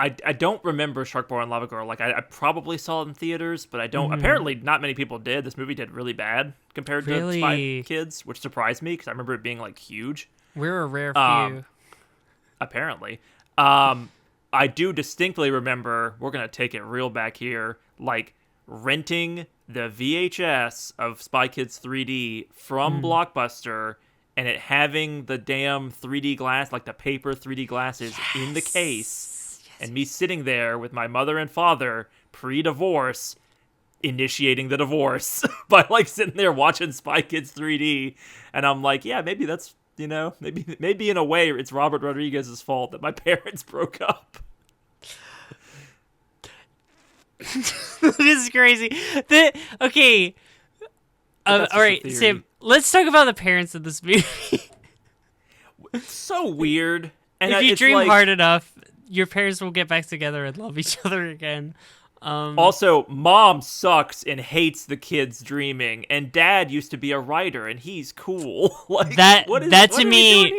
I don't remember Sharkboy and Lavagirl. Like I probably saw it in theaters, but I don't. Apparently, not many people did. This movie did really bad compared to Spy Kids, which surprised me because I remember it being like huge. We're a rare few. Apparently, I do distinctly remember. We're gonna take it real back here, like renting the VHS of Spy Kids 3D from Blockbuster. And it having the damn 3D glass, like the paper 3D glasses in the case. And me sitting there with my mother and father pre-divorce, initiating the divorce by like sitting there watching Spy Kids 3D. And I'm like, yeah, maybe that's, you know, maybe in a way it's Robert Rodriguez's fault that my parents broke up. This is crazy. Okay. All right, Sam, let's talk about the parents of this movie. It's so weird. And if you dream hard enough, your parents will get back together and love each other again. Also, mom sucks and hates the kids dreaming, and dad used to be a writer, and he's cool. Like that what to me,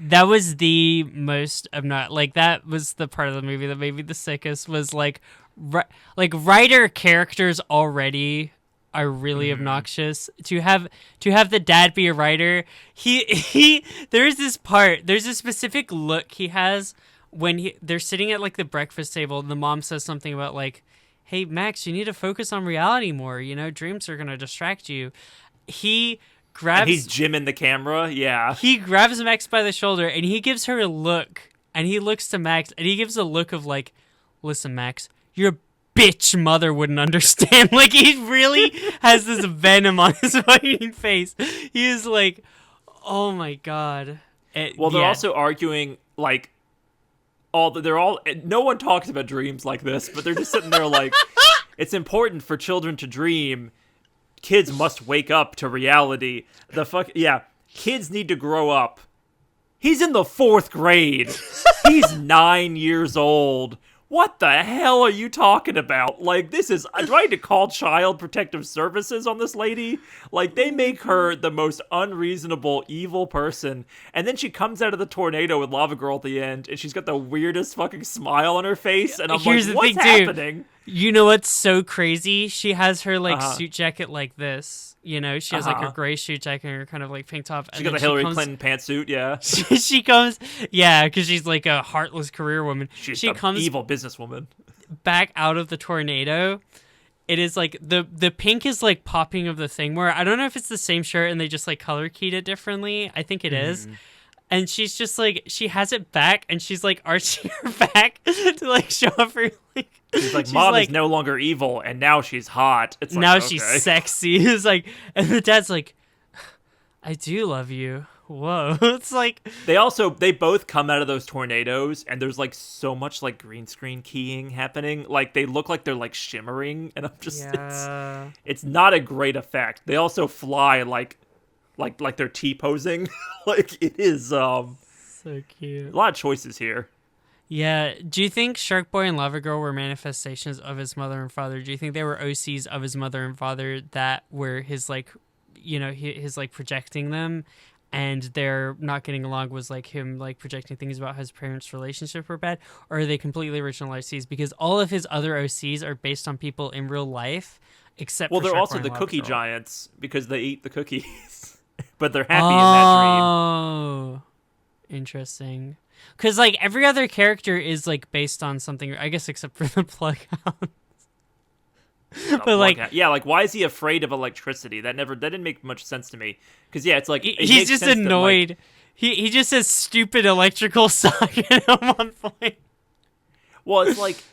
that was the most obnoxious. Like that was the part of the movie that made me the sickest. Was like writer characters already are really obnoxious. To have the dad be a writer, there's this specific look he has when they're sitting at like the breakfast table and the mom says something about like, hey Max, you need to focus on reality more, you know, dreams are gonna distract you. He's jimming the camera. Yeah, he grabs Max by the shoulder and he gives her a look, and he looks to Max and he gives a look of like, listen Max, your bitch mother wouldn't understand. Like, he really has this venom on his fucking face. He is like, Oh my god. Well, they're Yeah. also arguing like no one talks about dreams like this, but they're just sitting there like it's important for children to dream. Kids must wake up to reality. Kids need to grow up. He's in the 4th grade. He's 9 years old. What the hell are you talking about? Like, do I need to call Child Protective Services on this lady? Like, they make her the most unreasonable, evil person. And then she comes out of the tornado with Lavagirl at the end, and she's got the weirdest fucking smile on her face. And I'm Here's like, the what's thing, too. happening? You know what's so crazy? She has her like suit jacket like this. You know, she has like her gray suit jacket and her kind of like pink top. She got the Hillary Clinton pantsuit, yeah. She comes, yeah, because she's like a heartless career woman. She comes evil businesswoman back out of the tornado. It is like the pink is like popping of the thing where I don't know if it's the same shirt and they just like color keyed it differently. I think it is. And she's just like, she has it back and she's like arching her back to like show off her like. She's like, Mom is no longer evil and now she's hot. It's like, now okay. She's sexy. It's like, and the dad's like, I do love you. Whoa. It's like they both come out of those tornadoes and there's like so much like green screen keying happening. Like they look like they're like shimmering and I'm just it's not a great effect. They also fly like they're T-posing. Like it is so cute. A lot of choices here. Yeah. Do you think Sharkboy and Lavagirl were manifestations of his mother and father? Do you think they were OCs of his mother and father that were his like, you know, his like projecting them, and they're not getting along was like him like projecting things about how his parents' relationship were bad? Or are they completely original OCs? Because all of his other OCs are based on people in real life, except for they're Sharkboy also and the Lavagirl. cookie giants because they eat the cookies. But they're happy in that dream. Oh, interesting. Because like every other character is like based on something, I guess, except for the plug hounds. But like, like why is he afraid of electricity? That didn't make much sense to me. Because it's like he's just annoyed. That, like, he just says stupid electrical socket at one point. Well, it's like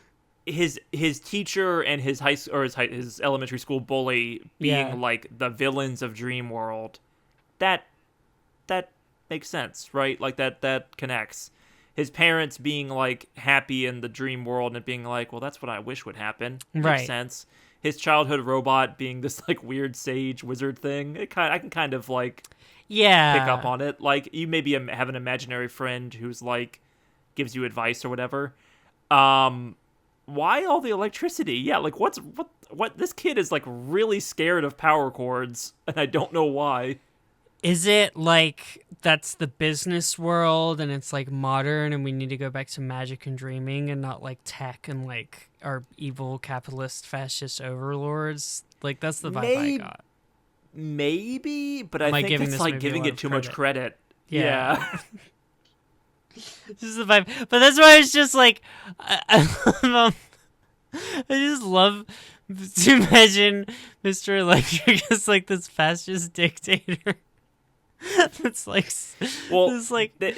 his teacher and his his elementary school bully being like the villains of Dream World. That makes sense, right? Like that connects. His parents being like happy in the dream world and being like, well, that's what I wish would happen. Makes sense. His childhood robot being this like weird sage wizard thing. I can kind of like pick up on it. Like you maybe have an imaginary friend who's like gives you advice or whatever. Why all the electricity? Yeah, like what this kid is like really scared of power cords and I don't know why. Is it like that's the business world and it's like modern and we need to go back to magic and dreaming and not like tech and like our evil capitalist fascist overlords? Like that's the vibe I got. Maybe, but I think it's like giving it too much credit. Yeah. This is the vibe. But that's why it's just like I just love to imagine Mr. Electric as like this fascist dictator. It's like, well, like they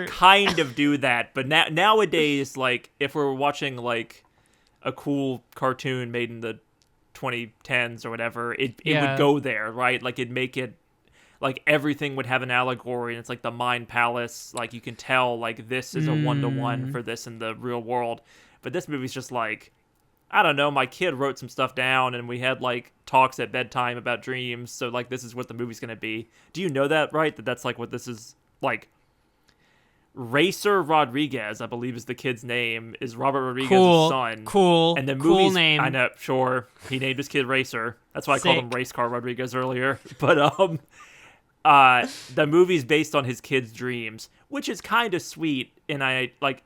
kind of do that, but nowadays, like if we're watching like a cool cartoon made in the 2010s or whatever, it would go there, right? Like it'd make it like everything would have an allegory, and it's like the Mind Palace. Like you can tell, like this is a 1-to-1 for this in the real world, but this movie's just like, I don't know, my kid wrote some stuff down and we had like talks at bedtime about dreams. So like this is what the movie's going to be. Do you know that, right? That's like what this is like. Racer Rodriguez, I believe is the kid's name, is Robert Rodriguez's son. Cool. And the cool movie's, name. I know, sure. He named his kid Racer. That's why I called him Race Car Rodriguez earlier. But the movie's based on his kid's dreams, which is kind of sweet. And I like,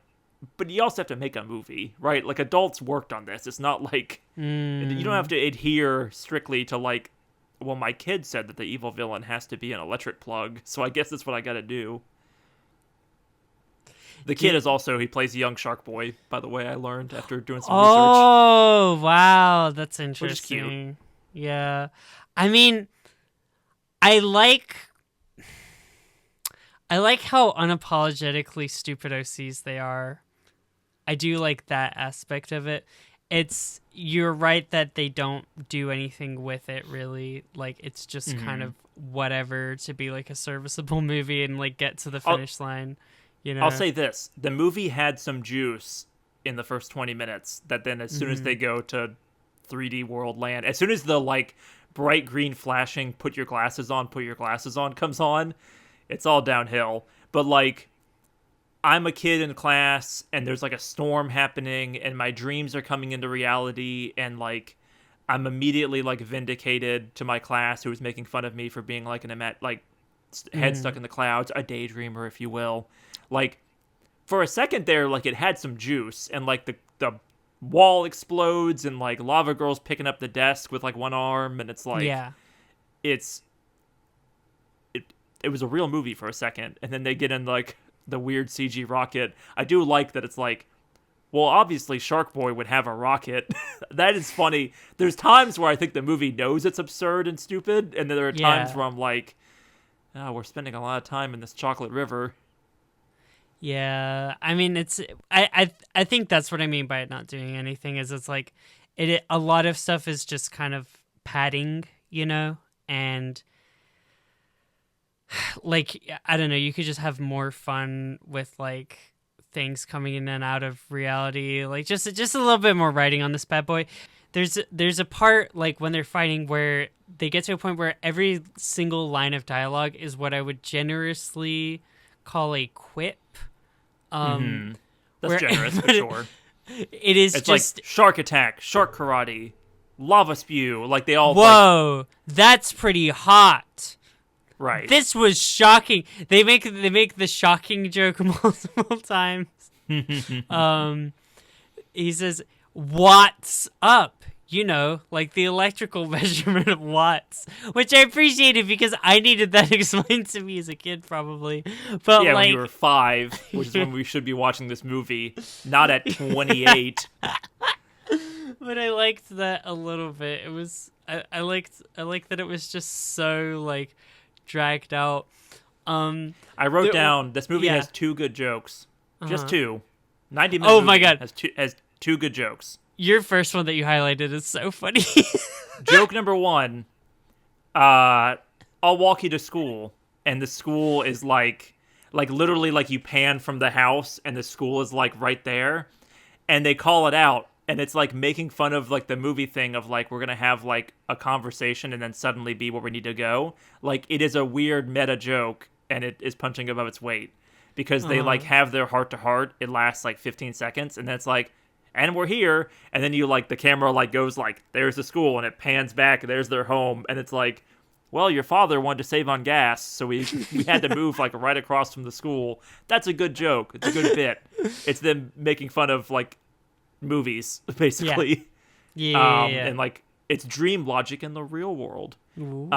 but you also have to make a movie, right? Like adults worked on this. It's not like you don't have to adhere strictly to like, well, my kid said that the evil villain has to be an electric plug, so I guess that's what I got to do. The kid is also, he plays a young Sharkboy, by the way, I learned after doing some research. Oh, wow, that's interesting. Which is cute. Yeah. I mean, I like how unapologetically stupid OCs they are. I do like that aspect of it. You're right that they don't do anything with it really. Like it's just kind of whatever to be like a serviceable movie and like get to the finish line. You know, I'll say this: the movie had some juice in the first 20 minutes. That then, as soon as they go to 3D World Land, as soon as the like bright green flashing "put your glasses on" comes on, it's all downhill. But like, I'm a kid in class, and there's like a storm happening, and my dreams are coming into reality, and like, I'm immediately like vindicated to my class who was making fun of me for being like head stuck in the clouds, a daydreamer, if you will. Like, for a second there, like, it had some juice, and like the wall explodes, and like Lavagirl's picking up the desk with like one arm, and it's like, it was a real movie for a second, and then they get in like the weird CG rocket. I do like that it's like, well, obviously Sharkboy would have a rocket. That is funny. There's times where I think the movie knows it's absurd and stupid, and then there are times where I'm like, oh, we're spending a lot of time in this chocolate river. Yeah, I mean, I think that's what I mean by it not doing anything, is it's like a lot of stuff is just kind of padding, you know, and like, I don't know, you could just have more fun with like things coming in and out of reality, like just a little bit more writing on this bad boy. There's a part like when they're fighting where they get to a point where every single line of dialogue is what I would generously call a quip. That's generous for sure. It's just like shark attack, shark karate, lava spew. Like they all. Whoa, that's pretty hot. Right. This was shocking. They make the shocking joke multiple times. He says, "Watts up?" You know, like the electrical measurement of watts, which I appreciated because I needed that explained to me as a kid, probably. But yeah, like, when you were 5, which is when we should be watching this movie, not at 28. But I liked that a little bit. It was I liked that it was just so like dragged out. I wrote down this movie has 2 good jokes, just 2. 90 minutes. Oh my god, has 2 good jokes. Your first one that you highlighted is so funny. Joke number 1, I'll walk you to school, and the school is like literally like you pan from the house, and the school is like right there, and they call it out, and it's like making fun of like the movie thing of like we're gonna have like a conversation and then suddenly be where we need to go. Like it is a weird meta joke, and it is punching above its weight because they like have their heart to heart. It lasts like 15 seconds, and then it's like, and we're here, and then you like the camera like goes like there's the school, and it pans back, there's their home, and it's like, well, your father wanted to save on gas, so we had to move like right across from the school. That's a good joke. It's a good bit. It's them making fun of like movies basically. Yeah. And like it's dream logic in the real world. Ooh.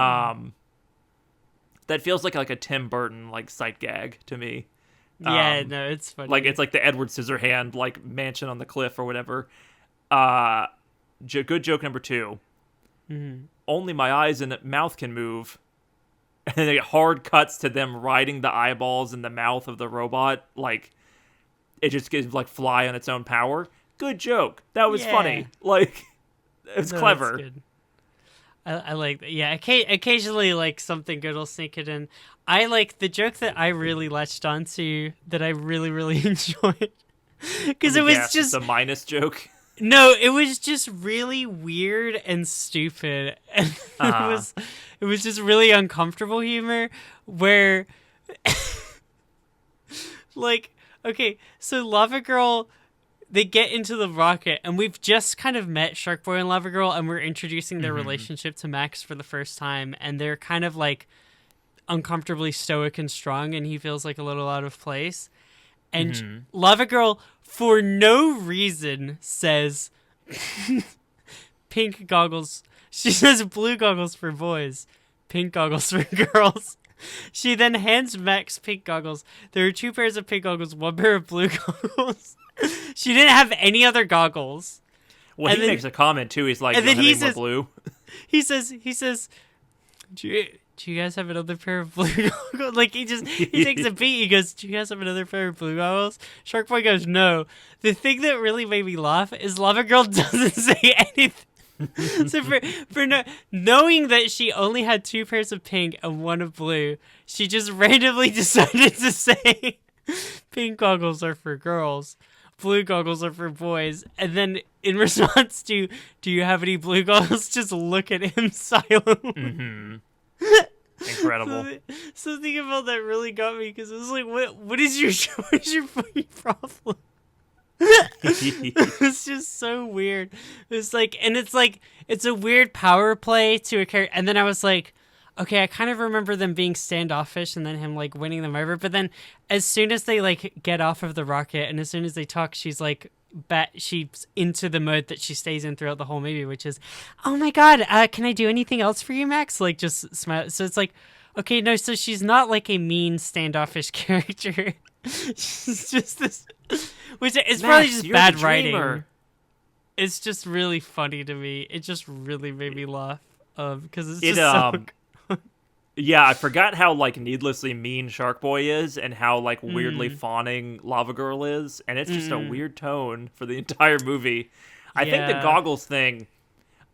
That feels like a Tim Burton like sight gag to me. Yeah, no, it's funny. Like it's like the Edward Scissorhand like mansion on the cliff or whatever. Good joke number 2. Mm-hmm. Only my eyes and mouth can move. And then it hard cuts to them riding the eyeballs in the mouth of the robot. Like it just gives like fly on its own power. Good joke. That was funny. Like it's clever. That's good. I like that. Yeah, occasionally like something good will sneak it in. I like the joke that I really latched onto that I really, really enjoyed. Because it was just the minus joke. No, it was just really weird and stupid. And it was just really uncomfortable humor where like, okay, so Lavagirl, they get into the rocket, and we've just kind of met Sharkboy and Lavagirl, and we're introducing their relationship to Max for the first time, and they're kind of like uncomfortably stoic and strong, and he feels like a little out of place. And Lavagirl, for no reason, says pink goggles. She says blue goggles for boys, pink goggles for girls. She then hands Max pink goggles. There are 2 pairs of pink goggles, 1 pair of blue goggles. She didn't have any other goggles. Well, he makes a comment too. He's like, and then he says, blue. He says, do you guys have another pair of blue goggles? Like he takes a beat. He goes, do you guys have another pair of blue goggles? Sharkboy goes, no. The thing that really made me laugh is Lavagirl doesn't say anything. So knowing that she only had 2 pairs of pink and 1 of blue, she just randomly decided to say pink goggles are for girls, blue goggles are for boys, and then in response to, do you have any blue goggles, just look at him silently. Mm-hmm. Incredible. So thinking about that really got me, because it was like, what is your fucking problem? It's just so weird. It's like, and it's a weird power play to a character. And then I was like, okay, I kind of remember them being standoffish and then him like winning them over. But then as soon as they like get off of the rocket and as soon as they talk, she's like, she's into the mode that she stays in throughout the whole movie, which is, oh my God, can I do anything else for you, Max? Like just smile. So it's like, okay, no, so she's not like a mean standoffish character. She's just this, which is probably just bad writing. It's just really funny to me. It just really made me laugh because it's just so. Yeah, I forgot how like needlessly mean Sharkboy is, and how like weirdly fawning Lavagirl is, and it's just a weird tone for the entire movie. I think the goggles thing,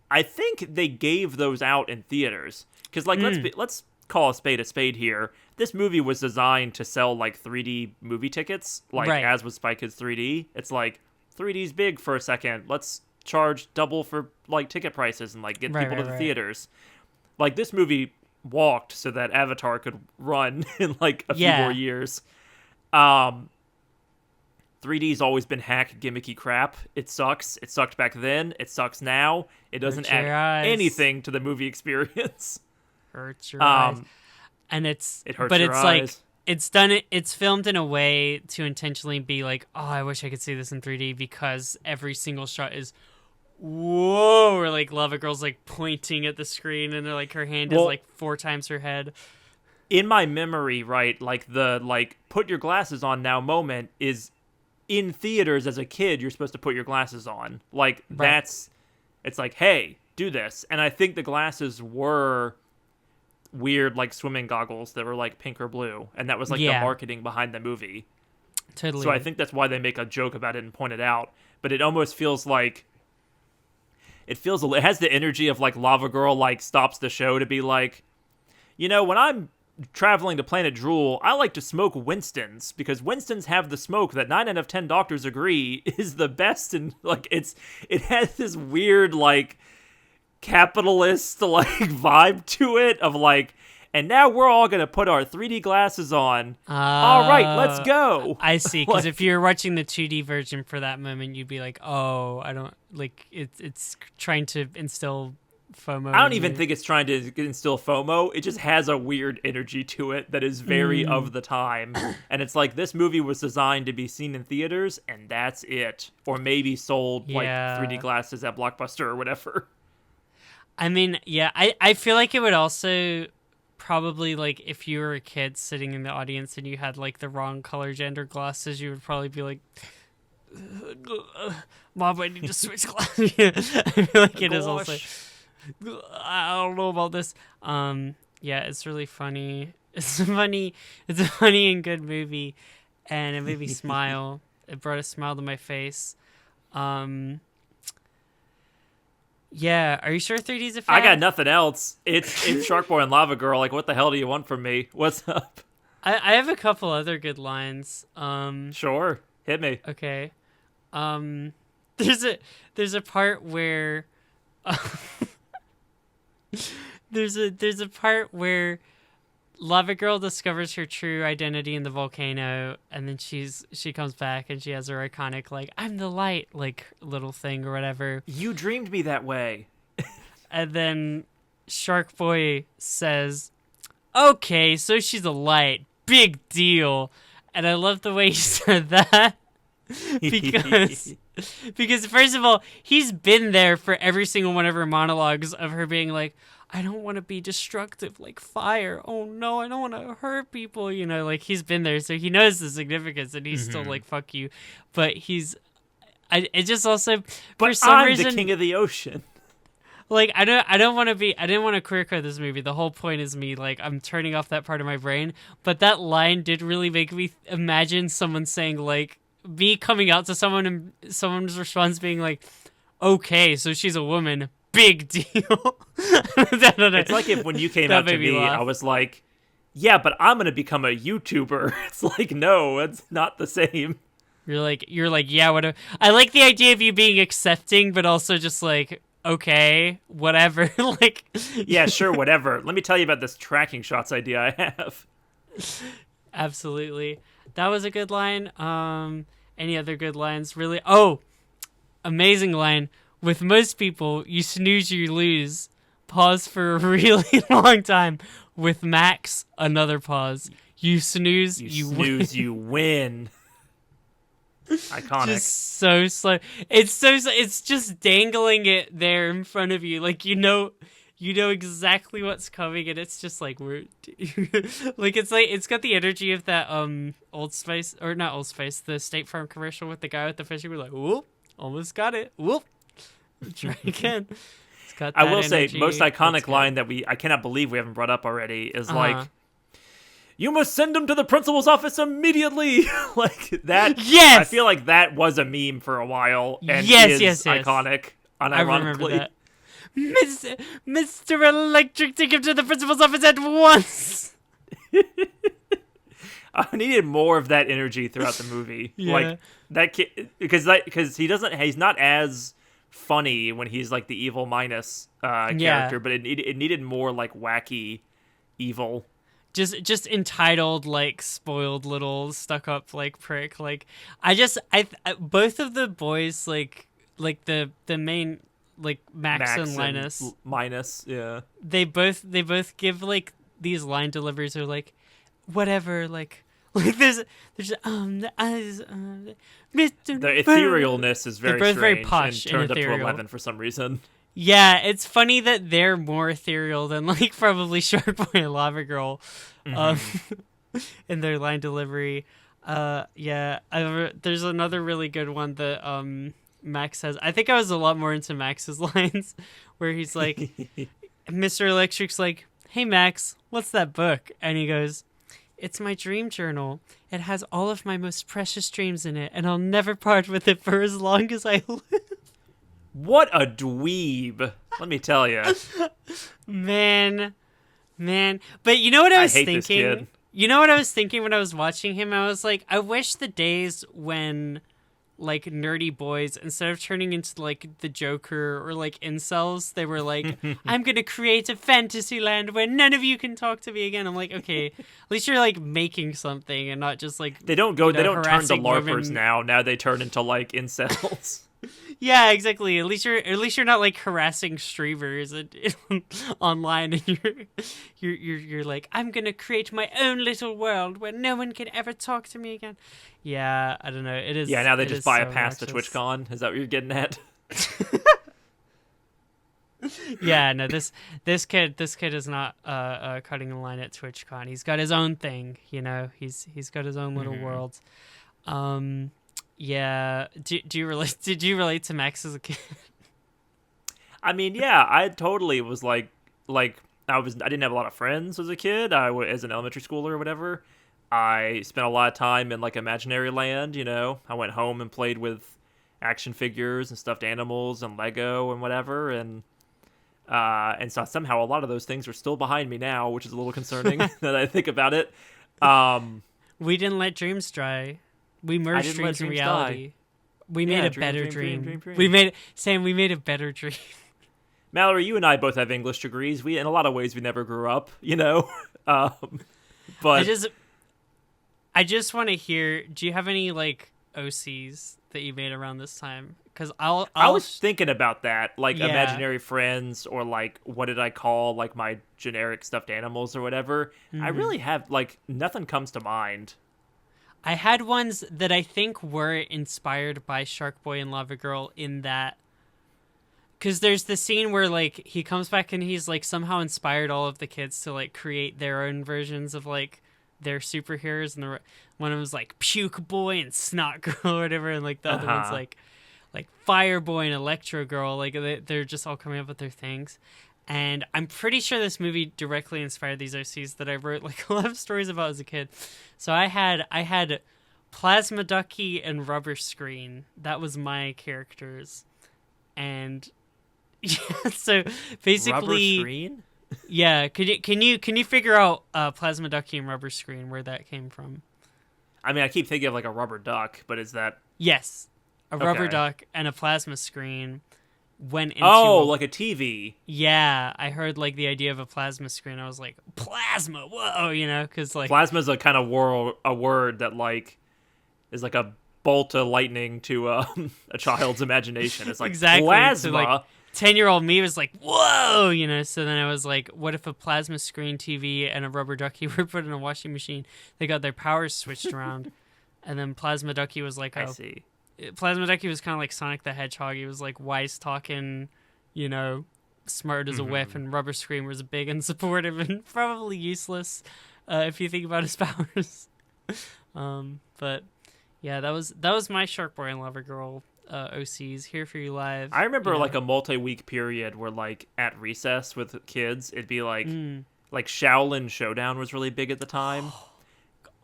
I think they gave those out in theaters because like let's call a spade here. This movie was designed to sell like 3D movie tickets, like as was Spy Kids 3D. It's like 3D's big for a second. Let's charge double for like ticket prices and like get people to the theaters. Like this movie walked so that Avatar could run in like a few more years. 3D's always been hack gimmicky crap. It sucks. It sucked back then. It sucks now. It doesn't add anything to the movie experience. Hurts your eyes. And it hurts but your it's eyes. Like it's filmed in a way to intentionally be like, oh, I wish I could see this in 3D, because every single shot is whoa, or like Lavagirl's like pointing at the screen and they're like her hand is like 4 times her head. In my memory, right, like the like put your glasses on now moment is in theaters as a kid, you're supposed to put your glasses on. Like it's like, hey, do this. And I think the glasses were weird like swimming goggles that were like pink or blue, and that was like the marketing behind the movie. Totally. So I think that's why they make a joke about it and point it out, but it almost feels like it has the energy of like Lavagirl like stops the show to be like, you know, when I'm traveling to Planet Drool, I like to smoke Winston's because Winston's have the smoke that 9 out of 10 doctors agree is the best, and like it has this weird like capitalist like vibe to it of like, and now we're all gonna put our 3D glasses on. All right, let's go. I see, because if you're watching the 2D version for that moment, you'd be like, oh, I don't like it's trying to instill FOMO. I don't even think it's trying to instill FOMO. It just has a weird energy to it that is very of the time. And it's like, this movie was designed to be seen in theaters, and that's it. Or maybe sold like 3D glasses at Blockbuster or whatever. I mean, yeah, I feel like it would also probably, like, if you were a kid sitting in the audience and you had, like, the wrong color gender glasses, you would probably be like, Mom, I need to switch glasses. I feel like it is also, I don't know about this. Yeah, it's really funny. It's a funny and good movie, and it made me smile. It brought a smile to my face. Yeah, are you sure 3D's a fad? I got nothing else. It's Sharkboy and Lavagirl. Like, what the hell do you want from me? What's up? I have a couple other good lines. Sure, hit me. Okay. There's a part where there's a part where Lavagirl discovers her true identity in the volcano, and then she comes back and she has her iconic like, I'm the light, like, little thing or whatever. You dreamed me that way. And then Sharkboy says, okay, so she's a light. Big deal. And I love the way he said that. Because first of all, he's been there for every single one of her monologues of her being like, I don't want to be destructive like fire. Oh no, I don't want to hurt people. You know, like, he's been there, so he knows the significance, and he's still like, fuck you. But it just also, but for some I'm reason, the king of the ocean. Like, I didn't want to queer code this movie. The whole point is me, like, I'm turning off that part of my brain. But that line did really make me imagine someone saying, like, me coming out to someone and someone's response being like, okay, so she's a woman. big deal. It's like if when you came That out to made me me, laugh. I was like, yeah, but I'm gonna become a YouTuber. It's like, no, it's not the same. You're like, yeah, whatever. I like the idea of you being accepting, but also just like, okay, whatever. Like, Yeah, sure, whatever. Let me tell you about this tracking shots idea I have. absolutely. That was a good line. Any other good lines? Really? Oh, amazing line. With most people, you snooze, you lose. Pause for a really long time. With Max, another pause. You snooze, You you snooze, win. you win. Iconic. Just so slow. It's so slow. It's just dangling it there in front of you, like you know exactly what's coming, and it's just like we're like it's got the energy of that Old Spice, or not Old Spice, the State Farm commercial with the guy with the fishing. We're like, whoop, almost got it. Whoop, try again. It's got. I That will say, energy. most That's iconic good. line that I cannot believe we haven't brought up already is Uh-huh. like, "You must send him to the principal's office immediately." Like that. Yes! I feel like that was a meme for a while and Yes, is yes, yes. iconic. I remember Unironically, that. Mr. Electric, take him to the principal's office at once. I needed more of that energy throughout the movie. Yeah. Like that kid, because he's not as funny when he's like the evil Minus character, but it needed more like wacky evil. Just entitled, like, spoiled little stuck up like prick. Like, I both of the boys, like the main, like Max and Linus, Minus, yeah. they both give like these line deliveries are like whatever, like there's the eyes, Mr. The etherealness is They're very both very strange posh and and turned up to ethereal. 11 for some reason. Yeah, it's funny that they're more ethereal than like probably Sharkboy and Lavagirl, in their line delivery. There's another really good one that Max has. I think I was a lot more into Max's lines, where he's like, Mr. Electric's like, "Hey Max, what's that book?" And he goes, "It's my dream journal. It has all of my most precious dreams in it, and I'll never part with it for as long as I live." What a dweeb, let me tell you. Man. But you know what I was hate thinking? this kid. You know what I was thinking when I was watching him? I was like, I wish the days when, like, nerdy boys, instead of turning into, like, the Joker or, like, incels, they were like, I'm gonna create a fantasy land where none of you can talk to me again. I'm like, okay, at least you're, like, making something and not just, like, They don't turn to harassing LARPers women. now they turn into like incels. Yeah, exactly. At least you're not like harassing streamers online, and you're like, I'm gonna create my own little world where no one can ever talk to me again. Yeah, I don't know. It is. Yeah, now they it just is buy so a pass to obnoxious. TwitchCon. Is that what you're getting at? Yeah, no, this kid is not cutting a line at TwitchCon. He's got his own thing, you know. He's got his own little world. Yeah. Do you relate? Did you relate to Max as a kid? I mean, yeah, I totally was like I didn't have a lot of friends as a kid. As an elementary schooler or whatever. I spent a lot of time in like imaginary land. You know, I went home and played with action figures and stuffed animals and Lego and whatever, and so somehow a lot of those things are still behind me now, which is a little concerning that I think about it. We didn't let dreams die. We merged didn't let dreams and dreams reality. We made a better dream. dream. We made a better dream. Mallory, you and I both have English degrees. In a lot of ways, we never grew up, you know. But I just want to hear. Do you have any like OCs that you made around this time? Because I was thinking about that, like Yeah. imaginary friends, or like what did I call like my generic stuffed animals or whatever. I really have like nothing comes to mind. I had ones that I think were inspired by Sharkboy and Lavagirl in that. Because there's the scene where, like, he comes back and he's, like, somehow inspired all of the kids to, like, create their own versions of, like, their superheroes. And one of them's, like, Puke Boy and Snot Girl or whatever. And, like, the other one's, like Fire Boy and Electro Girl. Like, they're just all coming up with their things. And I'm pretty sure this movie directly inspired these OCs that I wrote, like, a lot of stories about as a kid. So I had Plasma Ducky and Rubber Screen. That was my characters. And So Rubber basically, screen? yeah. Can you figure out plasma ducky and rubber screen where that came from? I mean, I keep thinking of like a rubber duck, but is that... Yes, a rubber Okay. duck and a plasma screen went into Oh, a. like a TV. Yeah, I heard like the idea of a plasma screen. I was like, plasma, whoa, because like Plasma's a kind of a word that like is like a bolt of lightning to a child's imagination. It's like exactly. plasma. So like 10-year-old me was like, whoa, So then I was like, what if a plasma screen TV and a rubber ducky were put in a washing machine? They got their powers switched around, and then plasma ducky was like I see. Plasma Ducky was kind of like Sonic the Hedgehog. He was like wise talking, smart as a whip, and Rubber Scream was big and supportive and probably useless if you think about his powers. But yeah, that was my Sharkboy and Lavagirl OCs here for you live. I remember like a multi-week period where like at recess with kids, it'd be like Shaolin Showdown was really big at the time.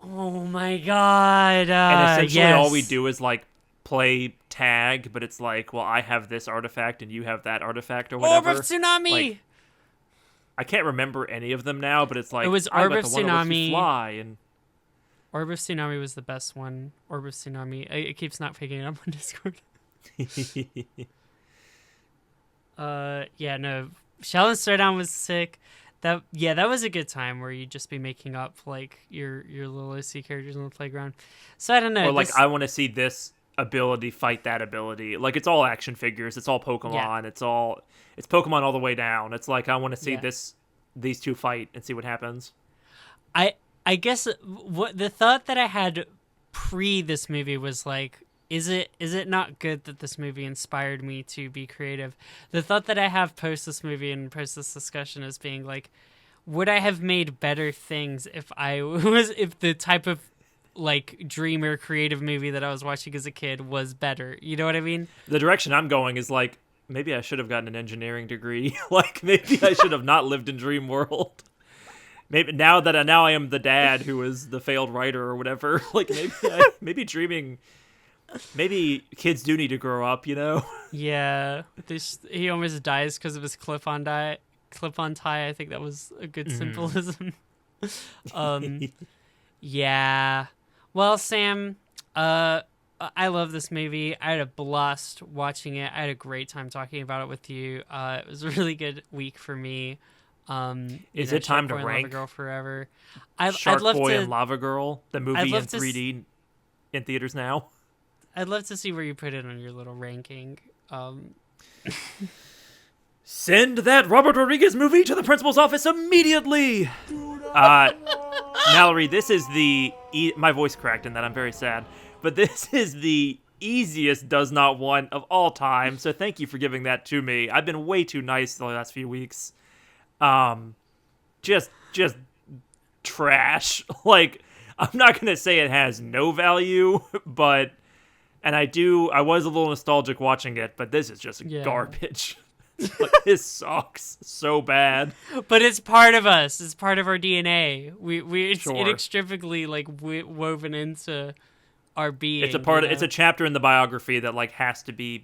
Oh my god! And essentially yes. all we do is like play tag, but it's like, well, I have this artifact and you have that artifact or whatever. Orb of Tsunami! Like, I can't remember any of them now, but it's like, it was I Orb got of the one that lets you Tsunami. fly, and Orb of Tsunami was the best one. Orb of Tsunami. It keeps not picking it up on Discord. Yeah, no. Shaolin Showdown was sick. That was a good time where you'd just be making up like your little OC characters on the playground. So I don't know. or like I want to see this ability fight that ability. Like it's all action figures, it's all Pokemon, Yeah. it's Pokemon all the way down. It's like I want to see Yeah. these two fight and see what happens. I guess what the thought that I had pre this movie was like, is it not good that this movie inspired me to be creative? The thought that I have post this movie and post this discussion is being like, would I have made better things if the type of like dreamer creative movie that I was watching as a kid was better? You know what I mean? The direction I'm going is like, maybe I should have gotten an engineering degree. Like maybe I should have not lived in Dream World. Maybe now I am the dad who is the failed writer or whatever. Like maybe dreaming. Maybe kids do need to grow up, Yeah, he almost dies because of his clip-on tie. I think that was a good symbolism. Yeah. Well, Sam, I love this movie. I had a blast watching it. I had a great time talking about it with you. It was a really good week for me. Is it time to Sharkboy and rank Lavagirl forever? Sharkboy and Lavagirl, the movie in love to 3D in theaters now? I'd love to see where you put it on your little ranking. Send that Robert Rodriguez movie to the principal's office immediately! Mallory, this is my voice cracked in that, I'm very sad, but this is the easiest does not want of all time, so thank you for giving that to me. I've been way too nice the last few weeks. Just trash. Like, I'm not gonna say it has no value, but, and I was a little nostalgic watching it, but this is just garbage. Like, this sucks so bad. But it's part of us. It's part of our DNA. It's Sure. inextricably like woven into our being. It's a chapter in the biography that like has to be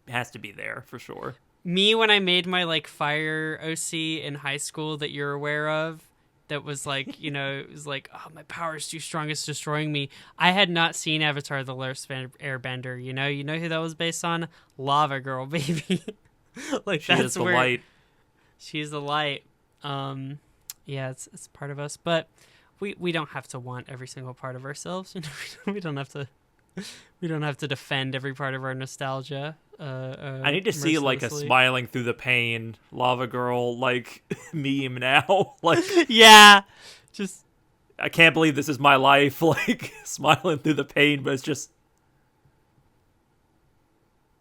there for sure. Me, when I made my like fire OC in high school that you're aware of, that was like, it was like, oh, my power is too strong, it's destroying me. I had not seen Avatar: The Last Airbender. You know who that was based on? Lava Girl, baby. Like She that's is the where light. she's the light. Yeah, it's part of us, but we don't have to want every single part of ourselves. We don't have to defend every part of our nostalgia. I need to see like a mercilessly. smiling through the pain Lava Girl like meme now. Like, Yeah, just I can't believe this is my life. Like smiling through the pain, but it's just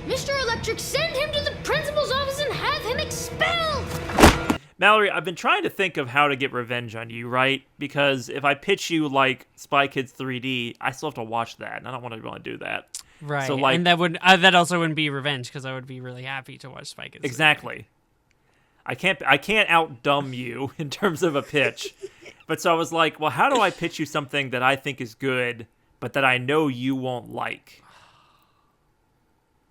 Mr. Electric, send him to the principal's office and have him expelled! Mallory, I've been trying to think of how to get revenge on you, right? Because if I pitch you like Spy Kids 3D, I still have to watch that, and I don't want to really do that. right. So, like, and that also wouldn't be revenge because I would be really happy to watch Spike. exactly. I can't outdumb you in terms of a pitch. But so I was like, well, how do I pitch you something that I think is good, but that I know you won't like?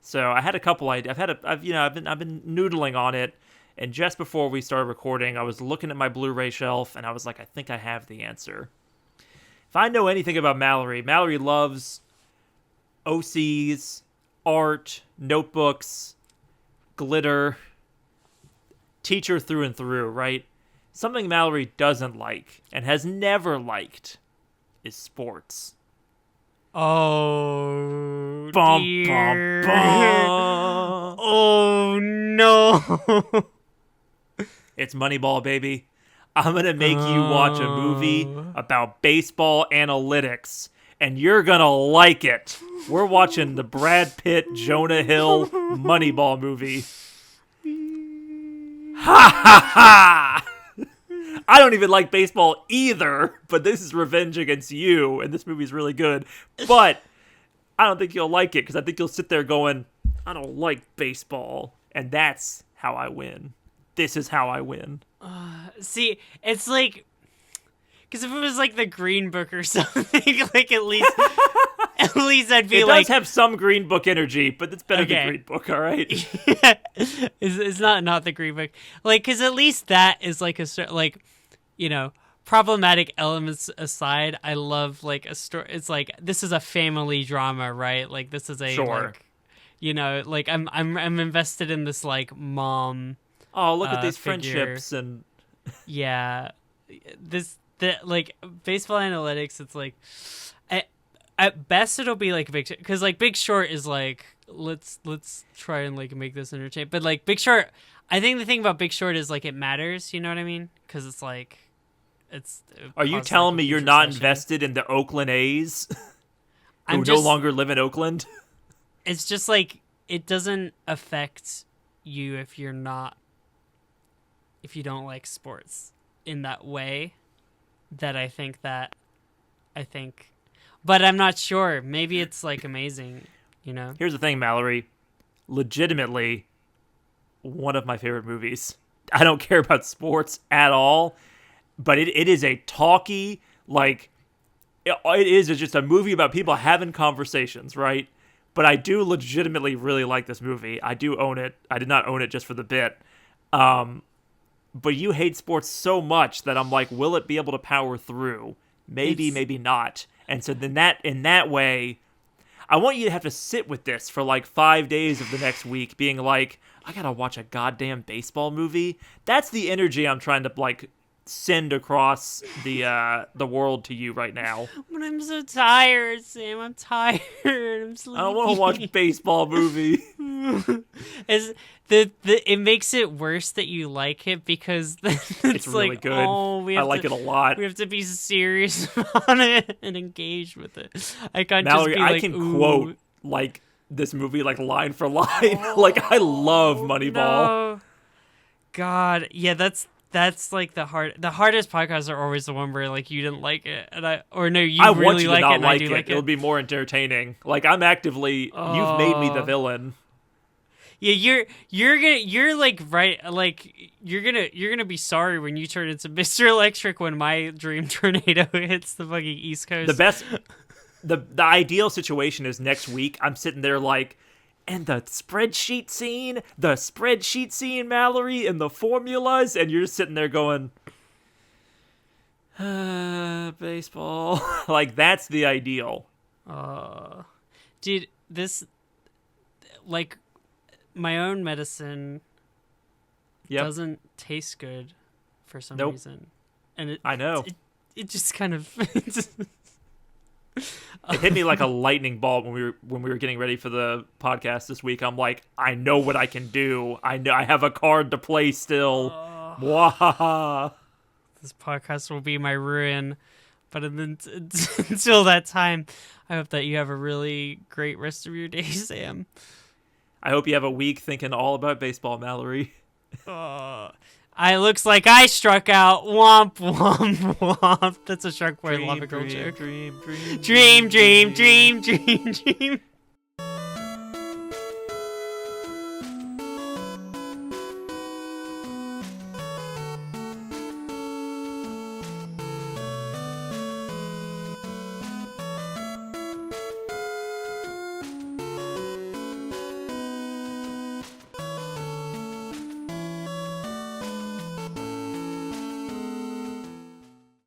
So I had a couple ideas. I've been noodling on it, and just before we started recording, I was looking at my Blu-ray shelf, and I was like, I think I have the answer. If I know anything about Mallory, Mallory loves OCs, art, notebooks, glitter, teacher through and through, right? Something Mallory doesn't like and has never liked is sports. Oh, Bum, dear. bum, bum. Oh, no. It's Moneyball, baby. I'm going to make you watch a movie about baseball analytics, and you're going to like it. We're watching the Brad Pitt, Jonah Hill Moneyball movie. Ha ha ha! I don't even like baseball either, but this is revenge against you, and this movie's really good. But I don't think you'll like it, because I think you'll sit there going, I don't like baseball, and that's how I win. This is how I win. See, it's like, because if it was like the Green Book or something, like at least I'd be It like, does have some Green Book energy, but it's better than Green Book, all right? it's not the Green Book, like, because at least that is like problematic elements aside, I love like a story. It's like, this is a family drama, right? Like, this is a Sure. like I'm invested in this like mom. Oh, look at these figure. friendships and Yeah, like baseball analytics. It's like at best it'll be like Big, because like Big Short is like, let's try and like make this entertaining. But like Big Short, I think the thing about Big Short is like it matters. You know what I mean? Because it's like it Are you causes, telling like, me a you're huge not recession. invested in the Oakland A's, who I'm no just, longer live in Oakland? It's just like it doesn't affect you if you don't like sports in that way. That I think, but I'm not sure. Maybe it's like amazing, you know? Here's the thing, Mallory. Legitimately, one of my favorite movies. I don't care about sports at all, but it is a talky, like, it is just a movie about people having conversations, right? But I do legitimately really like this movie. I do own it. I did not own it just for the bit. But you hate sports so much that I'm like, will it be able to power through? Maybe, maybe not. And so then in that way, I want you to have to sit with this for like 5 days of the next week, being like, I gotta watch a goddamn baseball movie. That's the energy I'm trying to like send across the world to you right now. But I'm so tired, Sam. I'm tired. I'm sleepy. I don't want to watch baseball movie. It makes it worse that you like it, because it's really like, good. oh, I like it a lot. We have to be serious about it and engaged with it. I can't Mallory, just be like, I can ooh. quote like this movie like line for line. Like, I love Moneyball. No. God, yeah, that's like the hardest podcasts are always the one where like you didn't like it, and you I really want you to like not it, and like I do it. like it. It'll be more entertaining. Like, I'm actively, you've made me the villain. Yeah, you're like, right, like you're gonna be sorry when you turn into Mr. Electric when my dream tornado hits the fucking East Coast. The ideal situation is next week I'm sitting there like, and the spreadsheet scene, Mallory, and the formulas, and you're just sitting there going, baseball. Like, that's the ideal. Dude, this, like, my own medicine doesn't taste good for some reason, and I know. It just kind of It hit me like a lightning bolt when we were getting ready for the podcast this week. I'm like, I know what I can do. I know I have a card to play still. Mwahaha. This podcast will be my ruin, but until that time, I hope that you have a really great rest of your day, Sam. I hope you have a week thinking all about baseball, Mallory. It looks like I struck out. Womp, womp, womp. That's a Sharkboy and Lavagirl joke. Dream, Dream, dream, dream, dream, dream.